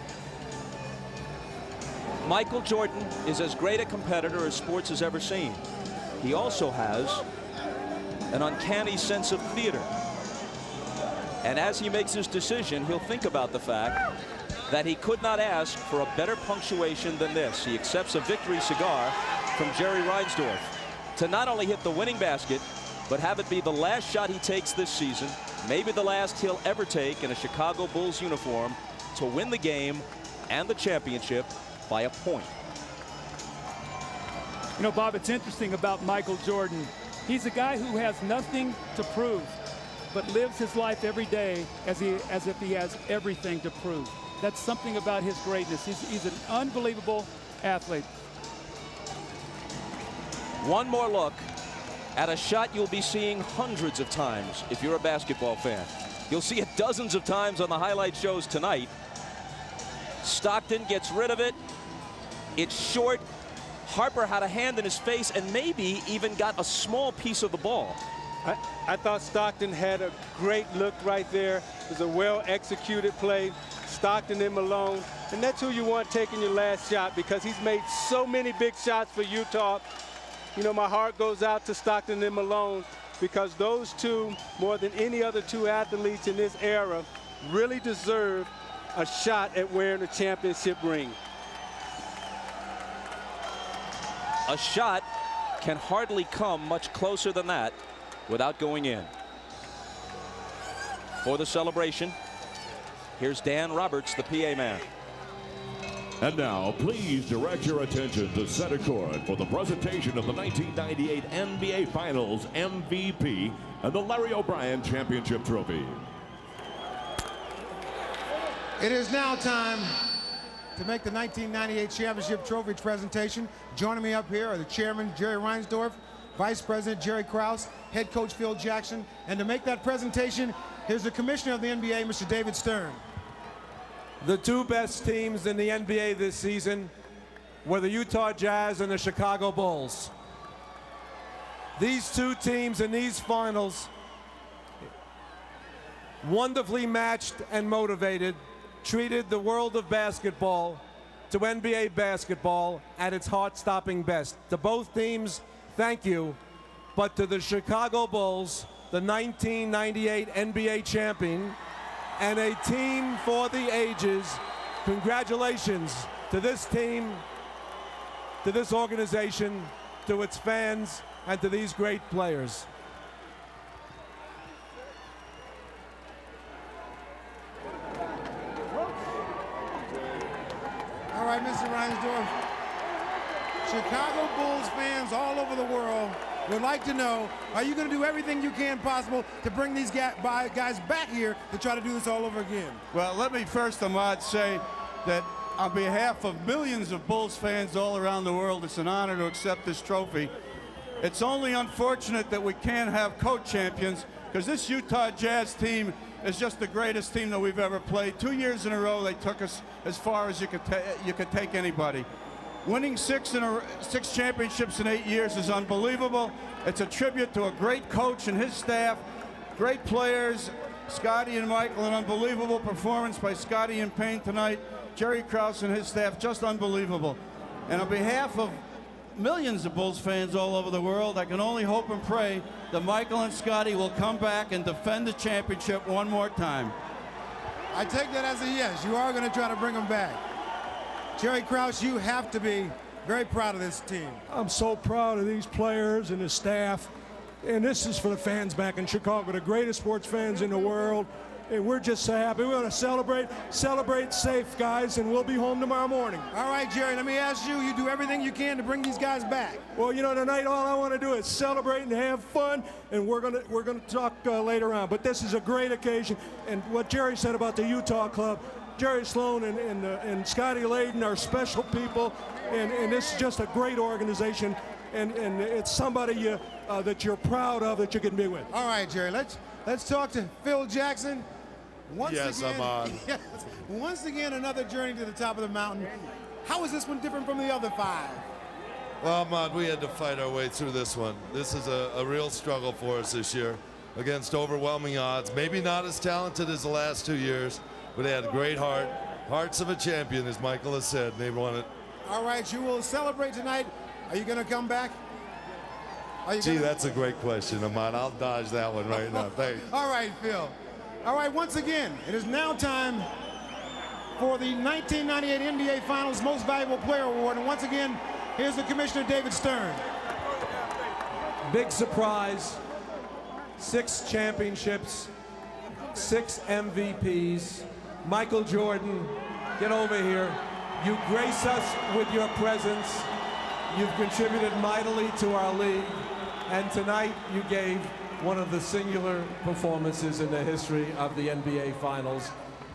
Michael Jordan is as great a competitor as sports has ever seen. He also has an uncanny sense of theater. And as he makes his decision, he'll think about the fact that he could not ask for a better punctuation than this. He accepts a victory cigar from Jerry Reinsdorf to not only hit the winning basket, but have it be the last shot he takes this season, maybe the last he'll ever take in a Chicago Bulls uniform, to win the game and the championship by a point. You know, Bob, it's interesting about Michael Jordan. He's a guy who has nothing to prove, but lives his life every day as if he has everything to prove. That's something about his greatness. He's an unbelievable athlete. One more look at a shot you'll be seeing hundreds of times if you're a basketball fan. You'll see it dozens of times on the highlight shows tonight. Stockton gets rid of it. It's short. Harper had a hand in his face and maybe even got a small piece of the ball. I thought Stockton had a great look right there. It was a well-executed play. Stockton and Malone, and that's who you want taking your last shot, because he's made so many big shots for Utah. You know, my heart goes out to Stockton and Malone, because those two, more than any other two athletes in this era, really deserve a shot at wearing a championship ring. A shot can hardly come much closer than that without going in. For the celebration, here's Dan Roberts, the PA man. And now, please direct your attention to center court for the presentation of the 1998 NBA Finals MVP and the Larry O'Brien Championship Trophy. It is now time to make the 1998 Championship Trophy presentation. Joining me up here are the chairman, Jerry Reinsdorf, Vice President Jerry Krause, head coach Phil Jackson, and to make that presentation, here's the commissioner of the NBA, Mr. David Stern. The two best teams in the NBA this season were the Utah Jazz and the Chicago Bulls. These two teams in these finals, wonderfully matched and motivated, treated the world of basketball to NBA basketball at its heart-stopping best. To both teams, thank you. But to the Chicago Bulls, the 1998 NBA champion, and a team for the ages, congratulations to this team, to this organization, to its fans, and to these great players. All right, Mr. Reinsdorf. Chicago Bulls fans all over the world would like to know, are you going to do everything you can possible to bring these guys back here to try to do this all over again? Well, let me first, Ahmad, say that on behalf of millions of Bulls fans all around the world, it's an honor to accept this trophy. It's only unfortunate that we can't have co-champions, because this Utah Jazz team is just the greatest team that we've ever played. 2 years in a row, they took us as far as you could take anybody. Winning six championships in 8 years is unbelievable. It's a tribute to a great coach and his staff, great players, Scottie and Michael, an unbelievable performance by Scottie and Payne tonight, Jerry Krause and his staff, just unbelievable. And on behalf of millions of Bulls fans all over the world. I can only hope and pray that Michael and Scotty will come back and defend the championship one more time. I take that as a yes. You are going to try to bring them back. Jerry Krause, you have to be very proud of this team. I'm so proud of these players and the staff. And this is for the fans back in Chicago, the greatest sports fans in the world. And we're just so happy. We're going to celebrate safe, guys, and we'll be home tomorrow morning. All right, Jerry, let me ask you, you do everything you can to bring these guys back. Well, you know, tonight all I want to do is celebrate and have fun, and we're going to talk later on. But this is a great occasion. And what Jerry said about the Utah Club, Jerry Sloan and Scotty Layden are special people, and this is just a great organization, and it's somebody that you're proud of that you can be with. All right, Jerry, let's talk to Phil Jackson. Yes, I'm on. Once again, another journey to the top of the mountain. How is this one different from the other 5? Well, Ahmad, we had to fight our way through this one. This is a real struggle for us this year against overwhelming odds. Maybe not as talented as the last 2 years, but they had a great heart. Hearts of a champion, as Michael has said. They want it. All right, you will celebrate tonight. Are you going to come back? Gee, that's a great question, Ahmad. I'll dodge that one right now. Thanks. All right, Phil. All right, once again, it is now time for the 1998 NBA Finals Most Valuable Player Award. And once again, here's the Commissioner, David Stern. Big surprise. 6 championships, 6 MVPs. Michael Jordan, get over here. You grace us with your presence. You've contributed mightily to our league. And tonight you gave one of the singular performances in the history of the NBA Finals.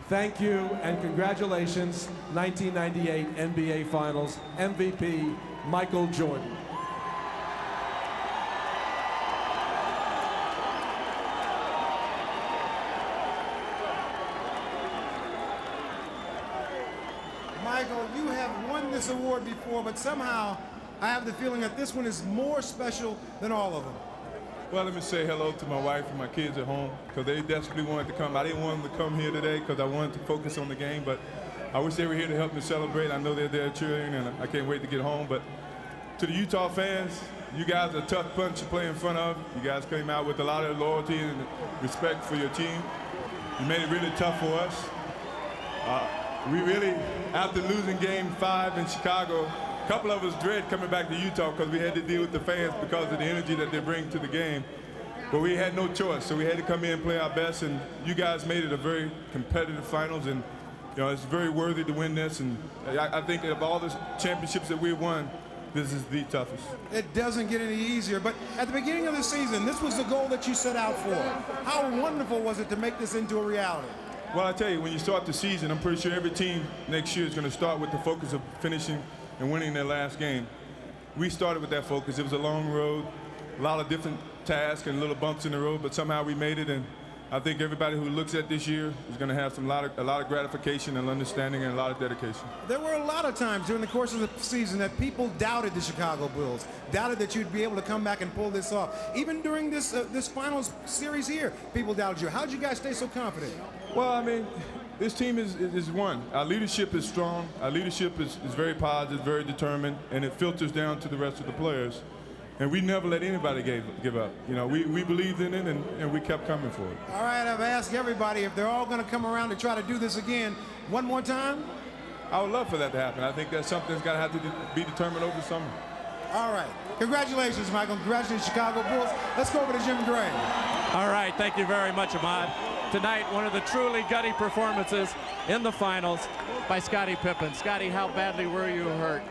Thank you and congratulations, 1998 NBA Finals MVP, Michael Jordan. Michael, you have won this award before, but somehow I have the feeling that this one is more special than all of them. Well, let me say hello to my wife and my kids at home because they desperately wanted to come. I didn't want them to come here today because I wanted to focus on the game, but I wish they were here to help me celebrate. I know they're there cheering, and I can't wait to get home. But to the Utah fans, you guys are a tough bunch to play in front of. You guys came out with a lot of loyalty and respect for your team. You made it really tough for us. We really, after losing Game 5 in Chicago, a couple of us dread coming back to Utah because we had to deal with the fans because of the energy that they bring to the game. But we had no choice, so we had to come in and play our best, and you guys made it a very competitive finals, and you know, it's very worthy to win this, and I think of all the championships that we've won, this is the toughest. It doesn't get any easier, but at the beginning of the season, this was the goal that you set out for. How wonderful was it to make this into a reality? Well, I tell you, when you start the season, I'm pretty sure every team next year is going to start with the focus of finishing and winning their last game. We started with that focus. It was a long road, a lot of different tasks and little bumps in the road, but somehow we made it, and I think everybody who looks at this year is going to have a lot of gratification and understanding and a lot of dedication. There were a lot of times during the course of the season that people doubted the Chicago Bulls, doubted that you'd be able to come back and pull this off. Even during this finals series here, people doubted you. How did you guys stay so confident? Well, I mean, this team is one. Our leadership is strong. Our leadership is very positive, very determined, and it filters down to the rest of the players. And we never let anybody give up. You know, we believed in it, and we kept coming for it. All right, I've asked everybody if they're all going to come around to try to do this again. One more time? I would love for that to happen. I think that's something that's got to have to be determined over the summer. All right. Congratulations, Michael. Congratulations, Chicago Bulls. Let's go over to Jim Gray. All right, thank you very much, Ahmad. Tonight, one of the truly gutty performances in the finals by Scottie Pippen. Scottie, how badly were you hurt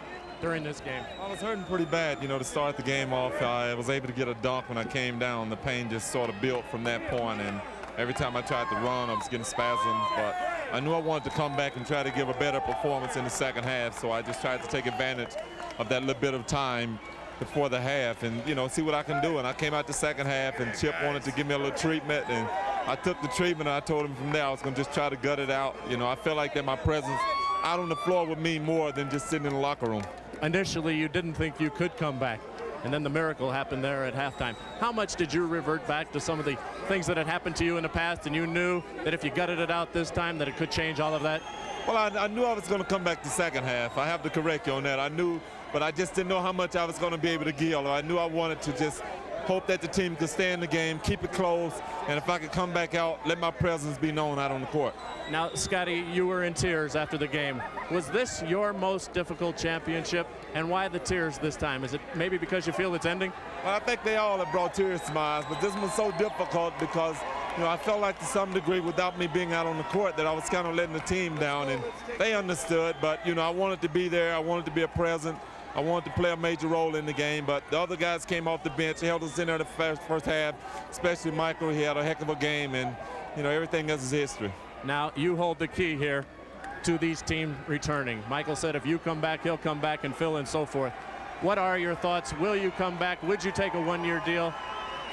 during this game? I was hurting pretty bad, you know, to start the game off. I was able to get a dunk when I came down. The pain just sort of built from that point, and every time I tried to run, I was getting spasms. But I knew I wanted to come back and try to give a better performance in the second half, so I just tried to take advantage of that little bit of time before the half and, you know, see what I can do. And I came out the second half, and Chip wanted to give me a little treatment, and I took the treatment, and I told him from there I was going to just try to gut it out. You know, I felt like that my presence out on the floor would mean more than just sitting in the locker room. Initially, you didn't think you could come back, and then the miracle happened there at halftime. How much did you revert back to some of the things that had happened to you in the past, and you knew that if you gutted it out this time that it could change all of that? Well, I knew I was going to come back the second half. I have to correct you on that. I knew but I just didn't know how much I was going to be able to give. I knew I wanted to just hope that the team could stay in the game, keep it close, and if I could come back out, let my presence be known out on the court. Now, Scotty, you were in tears after the game. Was this your most difficult championship, and why the tears this time? Is it maybe because you feel it's ending? Well, I think they all have brought tears to my eyes, but this was so difficult because, you know, I felt like to some degree without me being out on the court that I was kind of letting the team down, and they understood, but, you know, I wanted to be there. I wanted to be a present. I wanted to play a major role in the game, but the other guys came off the bench, held us in there the first half, especially Michael. He had a heck of a game, and, you know, everything else is history. Now, you hold the key here to these teams returning. Michael said if you come back, he'll come back, and Phil and so forth. What are your thoughts? Will you come back? Would you take a one-year deal?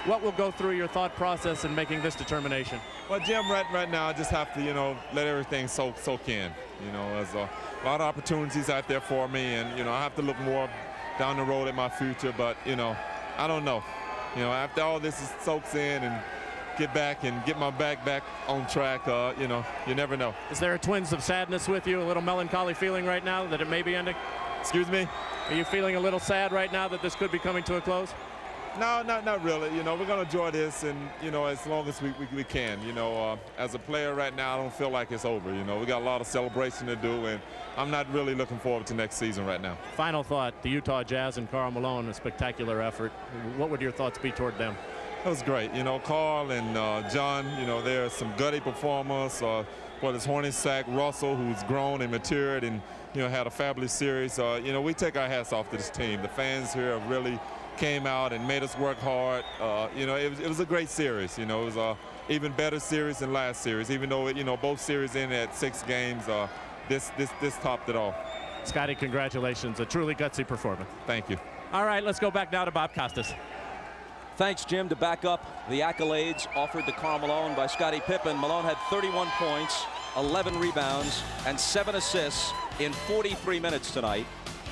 What will go through your thought process in making this determination? Well, Jim, right now, I just have to, you know, let everything soak in. You know, there's a lot of opportunities out there for me, and, you know, I have to look more down the road at my future, but, you know, I don't know. You know, after all this soaks in and get back and get my back on track, you know, you never know. Is there a twinge of sadness with you, a little melancholy feeling right now that it may be ending? Excuse me? Are you feeling a little sad right now that this could be coming to a close? No, not really. You know, we're going to enjoy this, and, you know, as long as we can. You know, as a player right now, I don't feel like it's over. You know, we got a lot of celebration to do, and I'm not really looking forward to next season right now. Final thought, the Utah Jazz and Karl Malone, a spectacular effort. What would your thoughts be toward them? It was great. You know, Karl and John, you know, they're some gutty performers. Whether it's Hornacek, Russell, who's grown and matured and, you know, had a fabulous series. You know, we take our hats off to this team. The fans here have really came out and made us work hard. You know, it was a great series. You know, it was a even better series than last series, even though, you know, both series ended at 6 games. This topped it all. Scotty, congratulations. A truly gutsy performance. Thank you. All right, let's go back now to Bob Costas. Thanks, Jim. To back up the accolades offered to Karl Malone by Scottie Pippen, Malone had 31 points, 11 rebounds, and 7 assists in 43 minutes tonight.